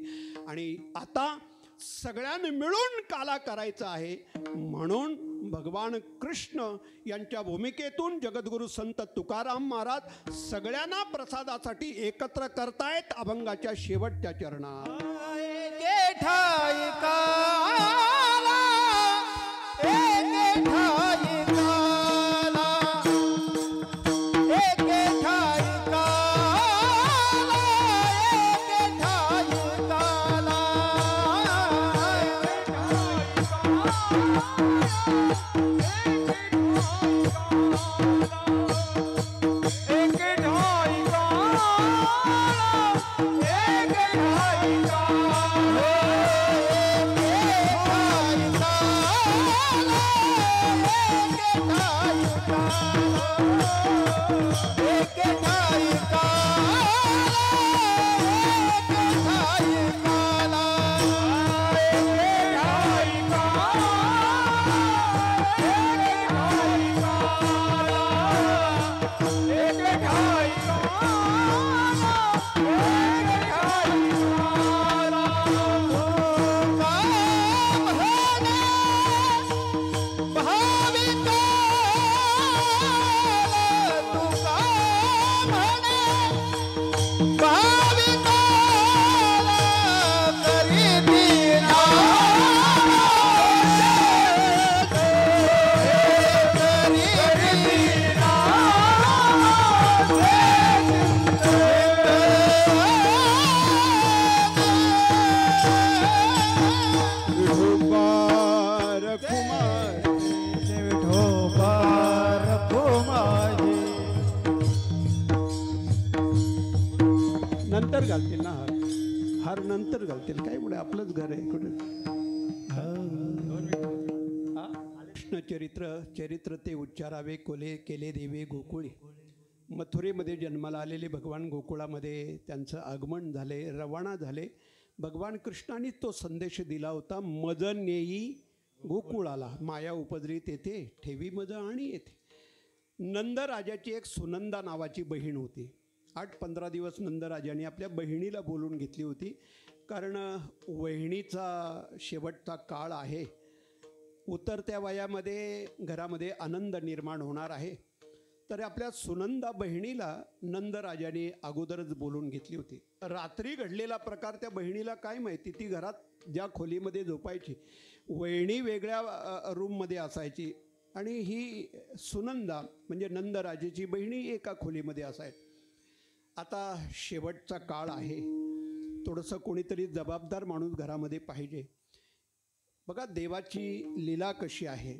आणि आता सगळ्यांनी मिळून काला करायचा आहे. म्हणून भगवान कृष्ण यांच्या भूमिकेतून जगद्गुरु संत तुकाराम महाराज सगळ्यांना प्रसादासाठी एकत्र करतायत अभंगाच्या शेवटच्या चरणात. एक ठाई का घालतील ना हार नंतर घालतील काय पुढे आपलंच घर आहे कुठे कृष्ण चरित्र ते उच्चारावे केले देवे गोकुळी. मथुरेमध्ये जन्माला आलेले भगवान गोकुळामध्ये त्यांचं आगमन झाले, रवाना झाले. भगवान कृष्णाने तो संदेश दिला होता, मज नेई गोकुळाला, माया उपद्री तेथे ठेवी मज आणि येथे. नंदराजाची एक सुनंदा नावाची बहीण होती. 8-15 दिवस नंदराजाने आपल्या बहिणीला बोलून घेतली होती, कारण वहिणीचा शेवटचा काळ आहे. उतरत्या वयामध्ये घरामध्ये आनंद निर्माण होणार आहे. तर आपल्या सुनंदा बहिणीला नंदराजाने अगोदरच बोलून घेतली होती. रात्री घडलेला प्रकार त्या बहिणीला काय माहिती. ती घरात ज्या खोलीमध्ये झोपायची, वहिणी वेगळ्या रूममध्ये असायची आणि ही सुनंदा म्हणजे नंदराजाची बहिणी एका खोलीमध्ये असायची. आता शेवटचा काळ आहे, थोडंसं कोणीतरी जबाबदार माणूस घरामध्ये पाहिजे. बघा देवाची लीला कशी आहे.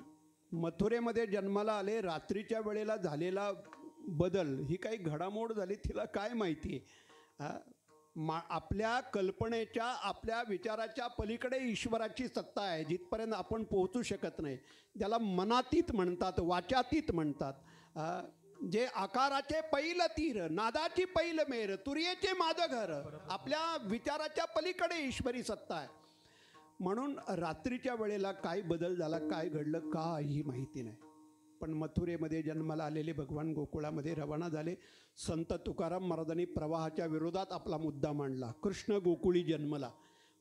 मथुरेमध्ये जन्माला आले, रात्रीच्या वेळेला झालेला बदल ही काही घडामोड झाली तिला काय माहिती आहे. आपल्या कल्पनेच्या आपल्या विचाराच्या पलीकडे ईश्वराची सत्ता आहे, जिथपर्यंत आपण पोहोचू शकत नाही. ज्याला मनातीत म्हणतात, वाचातीत म्हणतात. जे आकाराचे पैल तीर, नादाची पैल मेर, तुर्येचे माझं घर, आपल्या विचाराच्या पलीकडे ईश्वरी सत्ता आहे. म्हणून रात्रीच्या वेळेला काय बदल झाला, काय घडलं काही माहिती नाही. पण मथुरेमध्ये जन्माला आलेले भगवान गोकुळामध्ये रवाना झाले. संत तुकाराम महाराजांनी प्रवाहाच्या विरोधात आपला मुद्दा मांडला. कृष्ण गोकुळी जन्मला.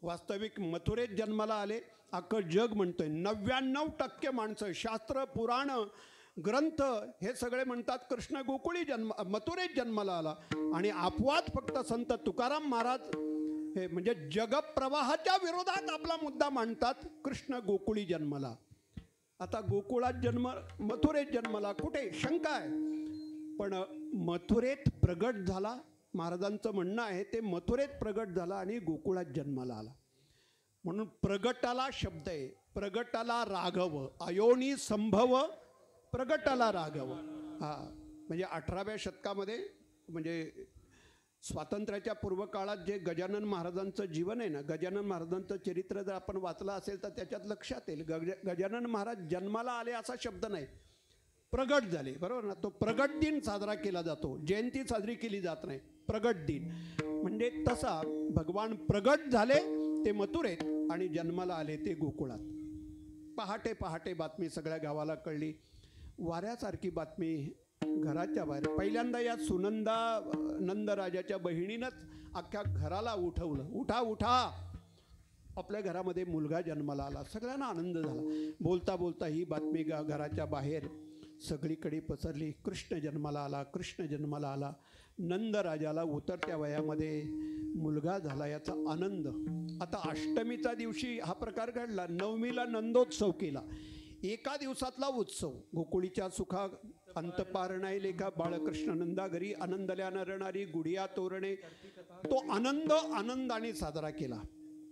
वास्तविक मथुरेत जन्माला आले. अख्खं जग म्हणतंय, 99% माणसं, शास्त्र पुराण ग्रंथ हे सगळे म्हणतात कृष्ण गोकुळी मथुरेत जन्माला आला. आणि अपवाद फक्त संत तुकाराम महाराज हे म्हणजे जगप्रवाहाच्या विरोधात आपला मुद्दा मांडतात, कृष्ण गोकुळी जन्मला. आता गोकुळात जन्म, मथुरेत जन्मला, कुठे शंका आहे. पण मथुरेत प्रगट झाला. महाराजांचं म्हणणं आहे ते मथुरेत प्रगट झाला आणि गोकुळात जन्माला आला. म्हणून प्रगटाला शब्द आहे, प्रगटाला राघव, अयोनी संभव प्रगटाला राघव. म्हणजे 18व्या शतकामध्ये म्हणजे स्वातंत्र्याच्या पूर्व काळात जे गजानन महाराजांचं जीवन आहे ना, गजानन महाराजांचं चरित्र जर आपण वाचलं असेल तर त्याच्यात लक्षात येईल. गजानन महाराज जन्माला आले असा शब्द नाही, प्रगट झाले, बरोबर ना. तो प्रगट दिन साजरा केला जातो, जयंती साजरी केली जात नाही, प्रगट दिन. म्हणजे तसा भगवान प्रगट झाले ते मथुरेत आणि जन्माला आले ते गोकुळात. पहाटे पहाटे बातमी सगळ्या गावाला कळली. वाऱ्यासारखी बातमी घराच्या बाहेर. पहिल्यांदा या सुनंदा नंदराजाच्या बहिणीनंच अख्ख्या घराला उठवलं, उठा उठा, आपल्या घरामध्ये मुलगा जन्माला आला. सगळ्यांना आनंद झाला. बोलता बोलता ही बातमी घराच्या बाहेर सगळीकडे पसरली. कृष्ण जन्माला आला, कृष्ण जन्माला आला. नंदराजाला उतरत्या वयामध्ये मुलगा झाला याचा आनंद. आता अष्टमीच्या दिवशी हा प्रकार घडला. नवमीला नंदोत्सव केला. एका दिवसातला उत्सव. गोकुळीच्या सुखा अंत पार नाही लेखा, बाळकृष्ण नंदा घरी आनंदल्या नरणारी गुढिया तोरणे. तो आनंद आनंदाने साजरा केला.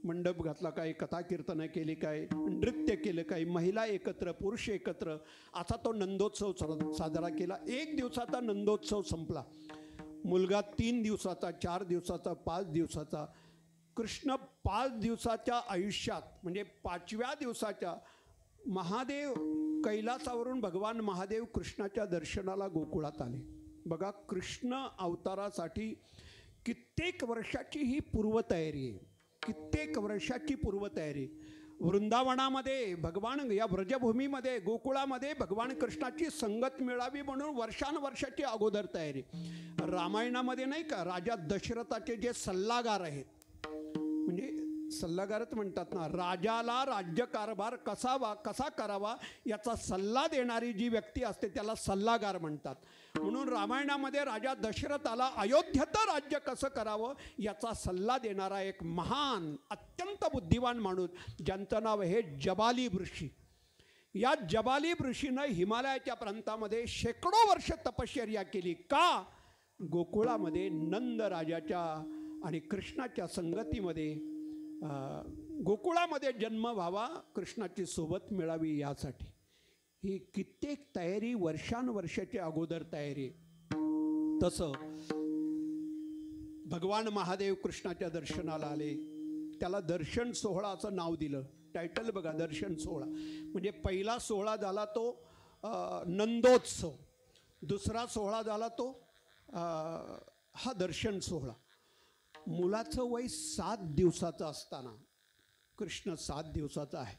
मंडप घातला, काय कथा कीर्तनं केली, काय नृत्य केलं, काही महिला एकत्र, पुरुष एकत्र, असा तो नंदोत्सव साजरा केला. 1 दिवसाचा नंदोत्सव संपला. मुलगा 3 दिवसाचा, 4 दिवसाचा, 5 दिवसाचा. कृष्ण 5 दिवसाच्या आयुष्यात म्हणजे 5व्या दिवसाच्या महादेव कैलासावरून भगवान महादेव कृष्णाच्या दर्शनाला गोकुळात आले. बघा, कृष्ण अवतारासाठी कित्येक वर्षाची ही पूर्वतयारी आहे, कित्येक वर्षाची पूर्वतयारी. वृंदावनामध्ये भगवान, या व्रजभूमीमध्ये गोकुळामध्ये भगवान कृष्णाची संगत मिळावी म्हणून वर्षानुवर्षाची अगोदर तयारी. रामायणामध्ये नाही का, राजा दशरथाचे जे सल्लागार आहेत, म्हणजे सल्लागारच म्हणतात ना, राजाला राज्यकारभार कसा करावा याचा सल्ला देणारी जी व्यक्ती असते त्याला सल्लागार म्हणतात. म्हणून रामायणामध्ये राजा दशरथाला अयोध्येत राज्य कसं करावं याचा सल्ला देणारा एक महान, अत्यंत बुद्धिवान माणूस, ज्यांचं नाव आहे जबाली ऋषी. या जबाली ऋषीनं हिमालयाच्या प्रांतामध्ये शेकडो वर्ष तपश्चर्या केली. का? गोकुळामध्ये नंद राजाच्या आणि कृष्णाच्या संगतीमध्ये, गोकुळामध्ये जन्म व्हावा, कृष्णाची सोबत मिळावी यासाठी ही कित्येक तयारी, वर्षानुवर्षाची अगोदर तयारी. तसं भगवान महादेव कृष्णाच्या दर्शनाला आले. त्याला दर्शन सोहळा असं नाव दिलं. टायटल बघा, दर्शन सोहळा. म्हणजे पहिला सोहळा झाला तो नंदोत्सव, दुसरा सोहळा झाला तो हा दर्शन सोहळा. मुलाचं वय 7 दिवसाचं असताना, कृष्ण 7 दिवसाचा आहे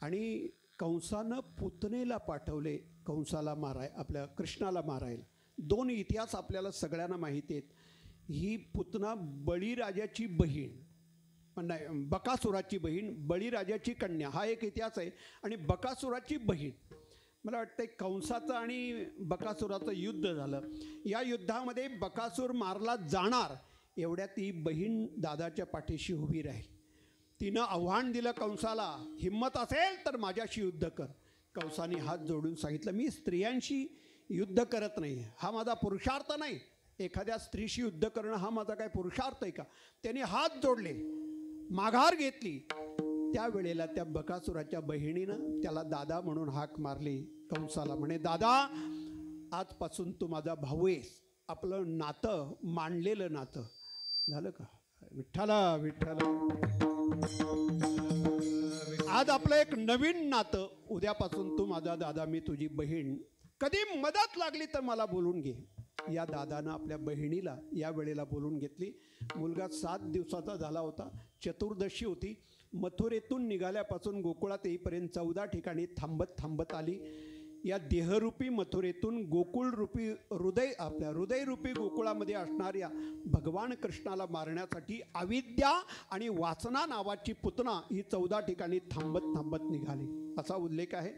आणि कंसानं पुतनेला पाठवले कंसाला आपल्या कृष्णाला मारायला. 2 इतिहास आपल्याला सगळ्यांना माहिती आहेत. ही पुतना बळीराजाची बहीण, नाही बकासुराची बहीण, बळीराजाची कन्या, हा एक इतिहास आहे. आणि बकासुराची बहीण, मला वाटतं कंसाचं आणि बकासुराचं युद्ध झालं. या युद्धामध्ये बकासूर मारला जाणार एवढ्यात ती बहीण दादाच्या पाठीशी उभी राहील. तिनं आव्हान दिलं कंसाला, हिम्मत असेल तर माझ्याशी युद्ध कर. कंसाने हात जोडून सांगितलं, मी स्त्रियांशी युद्ध करत नाही, हा माझा पुरुषार्थ नाही. एखाद्या स्त्रीशी युद्ध करणं हा माझा काय पुरुषार्थ आहे का? त्याने हात जोडले, माघार घेतली. त्यावेळेला त्या बकासुराच्या बहिणीनं त्याला दादा म्हणून हाक मारली. कंसाला म्हणे, दादा आजपासून तू माझा भाऊ आहेस. आपलं नातं मांडलेलं नातं झालं का? विठ्ठला विठ्ठला. आज आपलं एक नवीन नातं. उद्यापासून तू माझा दादा, मी तुझी बहीण. कधी मदत लागली तर मला बोलून घे. या दादानं आपल्या बहिणीला या वेळेला बोलून घेतली. मुलगा 7 दिवसाचा झाला होता. चतुर्दशी होती. मथुरेतून निघाल्यापासून गोकुळात येईपर्यंत 14 ठिकाणी थांबत आली. या देहरूपी मथुरेतून गोकुळरूपी आपल्या हृदयरूपी गोकुळामध्ये असणाऱ्या भगवान कृष्णाला मारण्यासाठी अविद्या आणि वासना नावाची पुतना ही 14 ठिकाणी थांबत निघाली, असा उल्लेख आहे.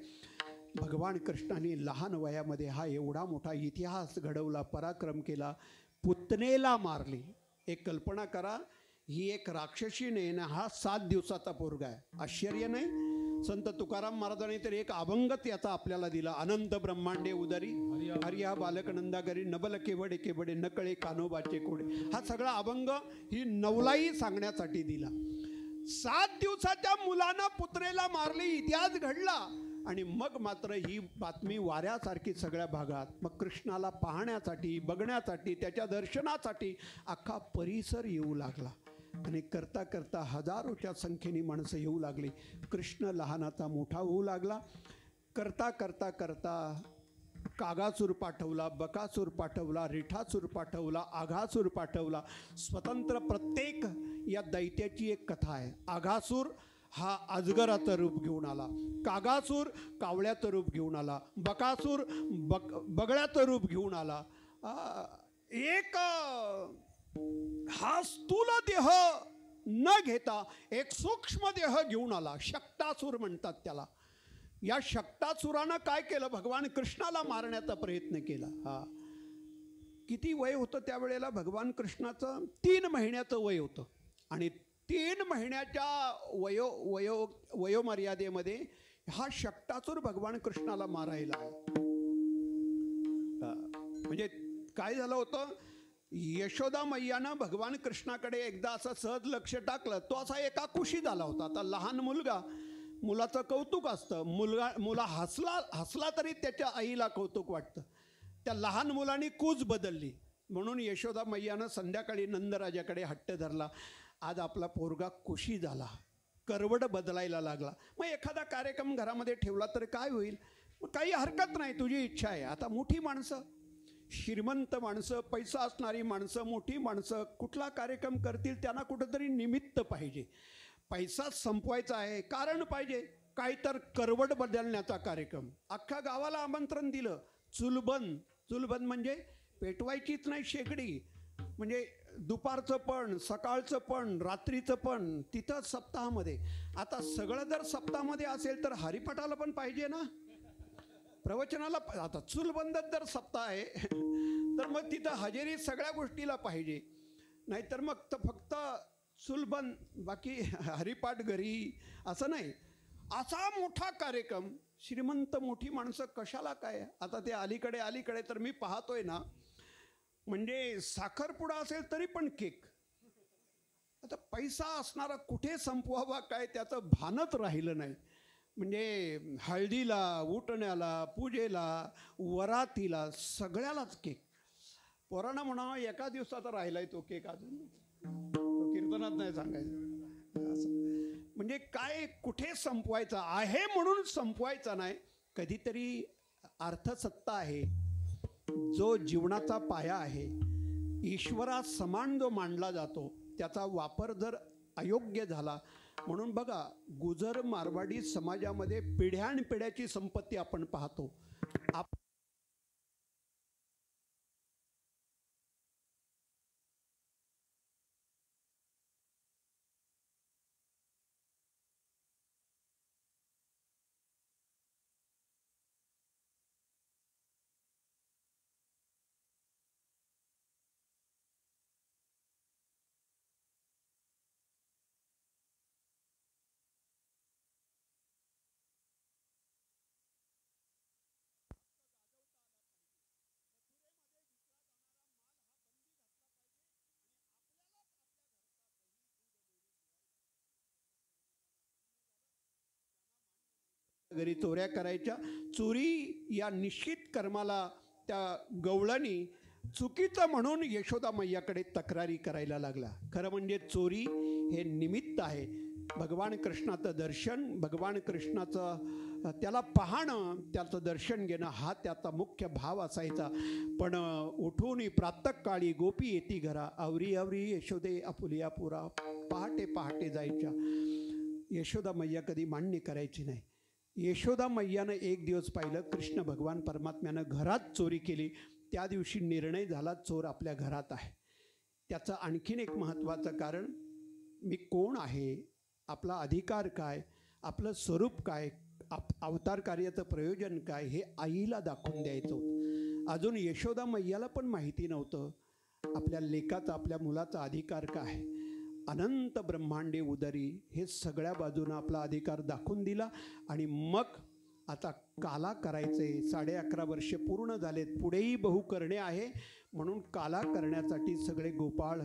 भगवान कृष्णाने लहान वयामध्ये हा एवढा मोठा इतिहास घडवला, पराक्रम केला, पुतनेला मारली. एक कल्पना करा, ही एक राक्षसी नाही ना, हा 7 दिवसाचा पोरगा आहे. आश्चर्य नाही? संत तुकाराम महाराजांनी तर एक अभंगच याचा आपल्याला दिला. अनंत ब्रह्मांडे उदरी हरिया बालक नंदागरी, नबल केवडे केवडे नकळे कानोबाचे कोडे. हा सगळा अभंग ही नवलाई सांगण्यासाठी दिला. 7 दिवसाच्या मुलानं पुत्रेला मारली, इतिहास घडला. आणि मग मात्र ही बातमी वाऱ्यासारखी सगळ्या भागात. मग कृष्णाला पाहण्यासाठी, बघण्यासाठी, त्याच्या दर्शनासाठी अख्खा परिसर येऊ लागला. आणि करता करता हजारोच्या संख्येने माणसं येऊ लागली. कृष्ण लहानाचा मोठा होऊ लागला. करता करता करता कागासूर पाठवला, बकासूर पाठवला, रिठासूर पाठवला, आघासूर पाठवला. स्वतंत्र प्रत्येक या दैत्याची एक कथा आहे. आघासूर हा अजगराचं रूप घेऊन आला, कागासूर कावळ्याचं रूप घेऊन आला, बकासूर बगळ्याचं रूप घेऊन आला. एक हा स्थूल देह न घेता एक सूक्ष्म देह घेऊन आला. शक्तासूर म्हणतात त्याला. या शक्तासुरानं काय केलं? भगवान कृष्णाला मारण्याचा प्रयत्न केला. हा किती वय होतं त्यावेळेला भगवान कृष्णाचं? 3 महिन्याचं वय होतं. आणि 3 महिन्याच्या वयोमर्यादेमध्ये हा शक्तासूर भगवान कृष्णाला मारायला. म्हणजे काय झालं होतं? यशोदा मैयानं भगवान कृष्णाकडे एकदा असं सहज लक्ष टाकलं, तो असा एका कुशी झाला होता. आता लहान मुलाचं कौतुक असतं. मुला हसला तरी त्याच्या आईला कौतुक वाटतं. त्या लहान मुलांनी कूच बदलली. म्हणून यशोदा मैयानं संध्याकाळी नंदराजाकडे हट्ट धरला, आज आपला पोरगा कुशी झाला, करवड बदलायला लागला. मग एखादा कार्यक्रम घरामध्ये ठेवला तर काय होईल? मग काही हरकत नाही, तुझी इच्छा आहे. आता मोठी माणसं, श्रीमंत माणसं, पैसा असणारी माणसं, मोठी माणसं कुठला कार्यक्रम करतील त्यांना कुठंतरी निमित्त पाहिजे. पैसा संपवायचा आहे, कारण पाहिजे. काय तर करवड बदलण्याचा कार्यक्रम. अख्ख्या गावाला आमंत्रण दिलं. चुलबंद म्हणजे पेटवायचीच नाही शेगडी, म्हणजे दुपारचं पण, सकाळचं पण, रात्रीचं पण, तिथं सप्ताहामध्ये. आता सगळं जर सप्ताहामध्ये असेल तर हरिपाठाला पण पाहिजे ना, प्रवचनाला. आता चुलबंदच जर सप्ताह आहे तर मग तिथं हजेरी सगळ्या गोष्टीला पाहिजे. नाहीतर मग तर फक्त चुलबंद, बाकी हरिपाठ घरी असं नाही. असा मोठा कार्यक्रम, श्रीमंत मोठी माणसं कशाला काय. आता ते अलीकडे तर मी पाहतोय ना, म्हणजे साखरपुडा असेल तरी पण केक. आता पैसा असणारा कुठे संपवावा काय त्याचं भानच राहिलं नाही. म्हणजे हळदीला, उटण्याला, पूजेला, वरातीला सगळ्यालाच केक. पोरांना म्हणावं एका दिवसाचा राहिलाय तो केक अजून, तो कीर्तनात नाही सांगायचं असं. म्हणजे काय कुठे संपवायचं आहे म्हणून संपवायचा नाही. कधीतरी अर्थसत्ता आहे, जो जीवनाचा पाया आहे, ईश्वरा समान जो मानला जातो, त्याचा वापर जर अयोग्य झाला. म्हणून बघा, गुजर मारवाडी समाजामध्ये पिढ्यानपिढ्याची संपत्ती आपण पाहतो. घरी चोऱ्या करायच्या. चोरी या निश्चित कर्माला त्या गवळणी चुकीचं म्हणून यशोदा मैयाकडे तक्रारी करायला लागला. खरं म्हणजे चोरी हे निमित्त आहे. भगवान कृष्णाचं दर्शन, भगवान कृष्णाचं त्याला पाहणं, त्याचं दर्शन घेणं हा त्याचा मुख्य भाव असायचा. पण उठून प्रातःकाळी गोपी येती घरा, आवरी आवरी यशोदे आपुलिया पुरा. पहाटे पहाटे जायच्या. यशोदा मैया कधी मान्य करायची नाही. यशोदा मैयानं एक दिवस पाहिलं, कृष्ण भगवान परमात्म्यानं घरात चोरी केली. त्या दिवशी निर्णय झाला, चोर आपल्या घरात आहे. त्याचं आणखीन एक महत्त्वाचं कारण, मी कोण आहे, आपला अधिकार काय, आपलं स्वरूप काय, अवतार कार्याचं प्रयोजन काय, हे आईला दाखवून द्यायचं होतं. अजून यशोदा मैयाला पण माहिती नव्हतं आपल्या लेकाचा, आपल्या मुलाचा अधिकार काय. अनंत ब्रह्मांडे उदरी हे सगळ्या बाजूनं आपला अधिकार दाखवून दिला. आणि मग आता काला करायचे. 11.5 वर्षे पूर्ण झालेत, पुढेही बहु करणे आहे. म्हणून काला करण्यासाठी सगळे गोपाळ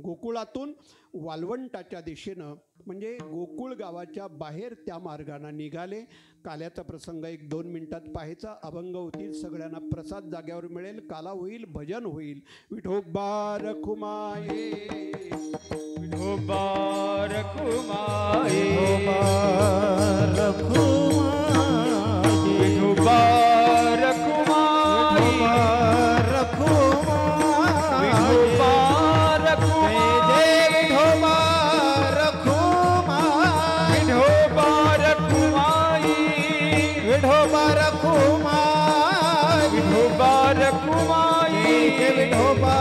गोकुळातून वालवंटाच्या दिशेनं, म्हणजे गोकुळ गावाच्या बाहेर त्या मार्गाने निघाले. काल्याचा प्रसंग 1-2 मिनिटात पाहायचा. अभंग होतील, सगळ्यांना प्रसाद जाग्यावर मिळेल, काला होईल, भजन होईल. विठोबा रखुमाये, विठोबा रखुमाये, विठोबा रखुमाये, विठोबा रखुमाये, विठोबा रखुमाये, विठोबा रखुमाये, विठोबा रखुमाये, विठोबा रखुमाये, विठोबा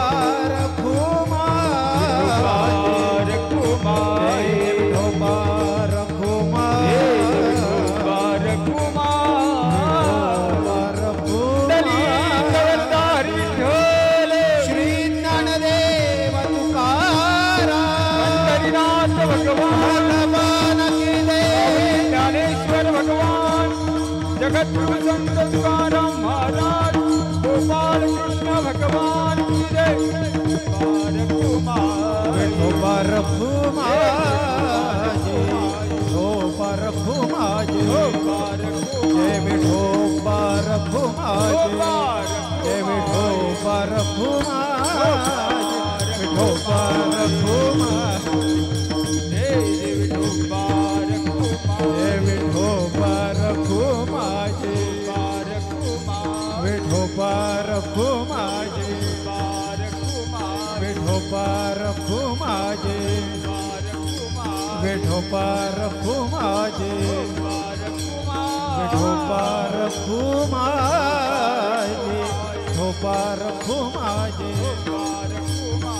जगद्गुरु संत तुकाराम महाराज, गोपाल कृष्ण भगवान की जय. विठोबा रखुमाये, विठोबा रखुमाये, जय विठोबा रखुमाये, जय विठोबा रखुमाये, विठोबा रखुमाये, जय विठोबा रखुमाये, विठोबा रखुमाये, विठोबा रखुमाये, विठोबा रखुमाये, विठोबा रखुमाये, विठोबा रखुमाये,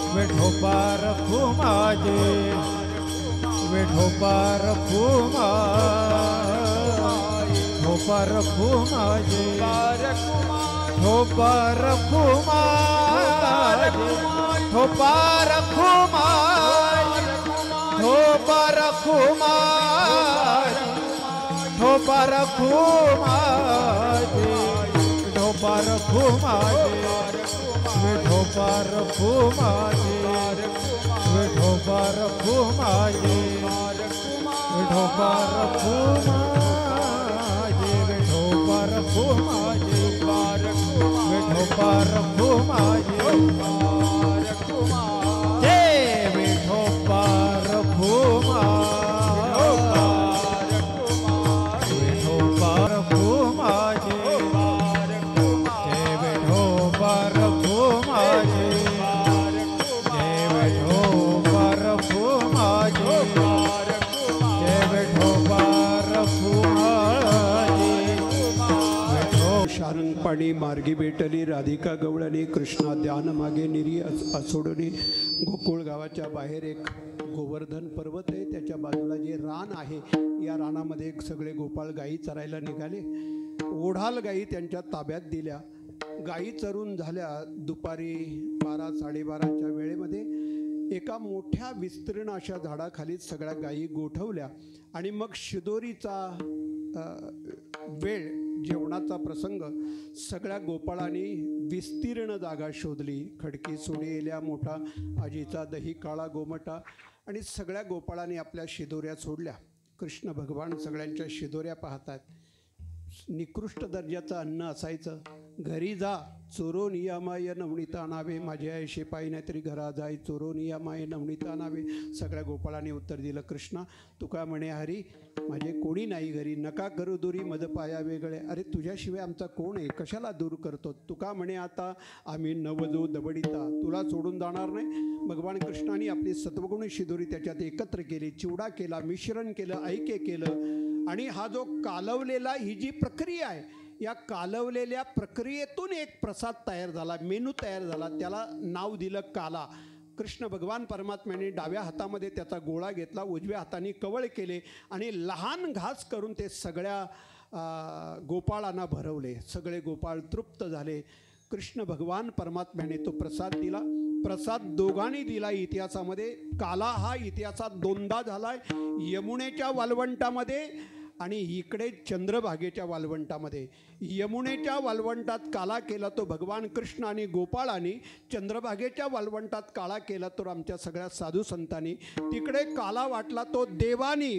विठोबा रखुमाये, विठोबा रखुमाये, विठोबा रखुमाये, विठोबा रखुमाये, विठोबा रखुमाये, विठोबा रखुमाये, विठोबा रखुमाये, विठोबा रखुमाये, विठोबा रखुमाये, विठोबा रखुमाये, विठोबा रखुमाये, विठोबा रखुमाये, विठोबा रखुमाये, विठोबा रखुमाये. माझे ते विठोबा रघु माझे विठोबा रघु माझे ते विठोबा रघु माझे ते विठोबा रघु माझे ते विठोबा रघु माझे शारंगपाणी मार्गी भेटली राधिका गवळणी कृष्णा ध्यान मागे निरी असोडणी. गोकुळ गावाच्या बाहेर एक गोवर्धन पर्वत आहे, त्याच्या बाजूला जे रान आहे या रानामध्ये सगळे गोपाळ गायी चरायला निघाले. ओढाल गायी त्यांच्या ताब्यात दिल्या. गायी चरून झाल्या. दुपारी 12-12:30च्या वेळेमध्ये एका मोठ्या विस्तीर्ण अशा झाडाखाली सगळ्या गायी गोठवल्या आणि मग शिदोरीचा वेळ जेवणाचा प्रसंग सगळ्या गोपाळांनी विस्तीर्ण जागा शोधली. खडकी सोडेल्या मोठा आजीचा दही काळा गोमटा आणि सगळ्या गोपाळांनी आपल्या शिदोऱ्या सोडल्या. कृष्ण भगवान सगळ्यांच्या शिदोऱ्या पाहतात. निकृष्ट दर्जाचं अन्न असायचं. घरी जा चोरून या माय नवनीता नावे, माझ्या आई शिपाई नाहीतरी घरा जाई चोरून या माय नवनीता नावे. सगळ्या गोपाळांनी उत्तर दिलं, कृष्णा तुका म्हणे हरी माझे कोणी नाही घरी, नका करू दुरी मद पाया वेगळे. अरे तुझ्याशिवाय आमचा कोण आहे, कशाला दूर करतो. तुका म्हणे आता आम्ही नवजो दबडिता, तुला सोडून जाणार नाही. भगवान कृष्णाने आपली सत्वगुणी शिदोरी त्याच्यात एकत्र केली, चिवडा केला, मिश्रण केलं, ऐके केलं. आणि हा जो कालवलेला ही जी प्रक्रिया आहे, या कालवलेल्या प्रक्रियेतून एक प्रसाद तयार झाला, मेनू तयार झाला. त्याला नाव दिलं काला. कृष्ण भगवान परमात्म्याने डाव्या हातामध्ये त्याचा गोळा घेतला, उजव्या हाताने कवळ केले आणि लहान घास करून ते सगळ्या गोपाळांना भरवले. सगळे गोपाळ तृप्त झाले. कृष्ण भगवान परमात्म्याने तो प्रसाद दिला. प्रसाद दोघांनी दिला इतिहासामध्ये. काला हा इतिहासात दोनदा झालाय, यमुनेच्या वालवंटामध्ये आणि इकडे चंद्रभागेच्या वालवंटामध्ये. यमुनेच्या वालवंटात काला केला तो भगवान कृष्ण आणि गोपाळांनी, चंद्रभागेच्या वालवंटात काळा केला तो आमच्या सगळ्या साधू संतांनी, तिकडे काला वाटला तो देवानी.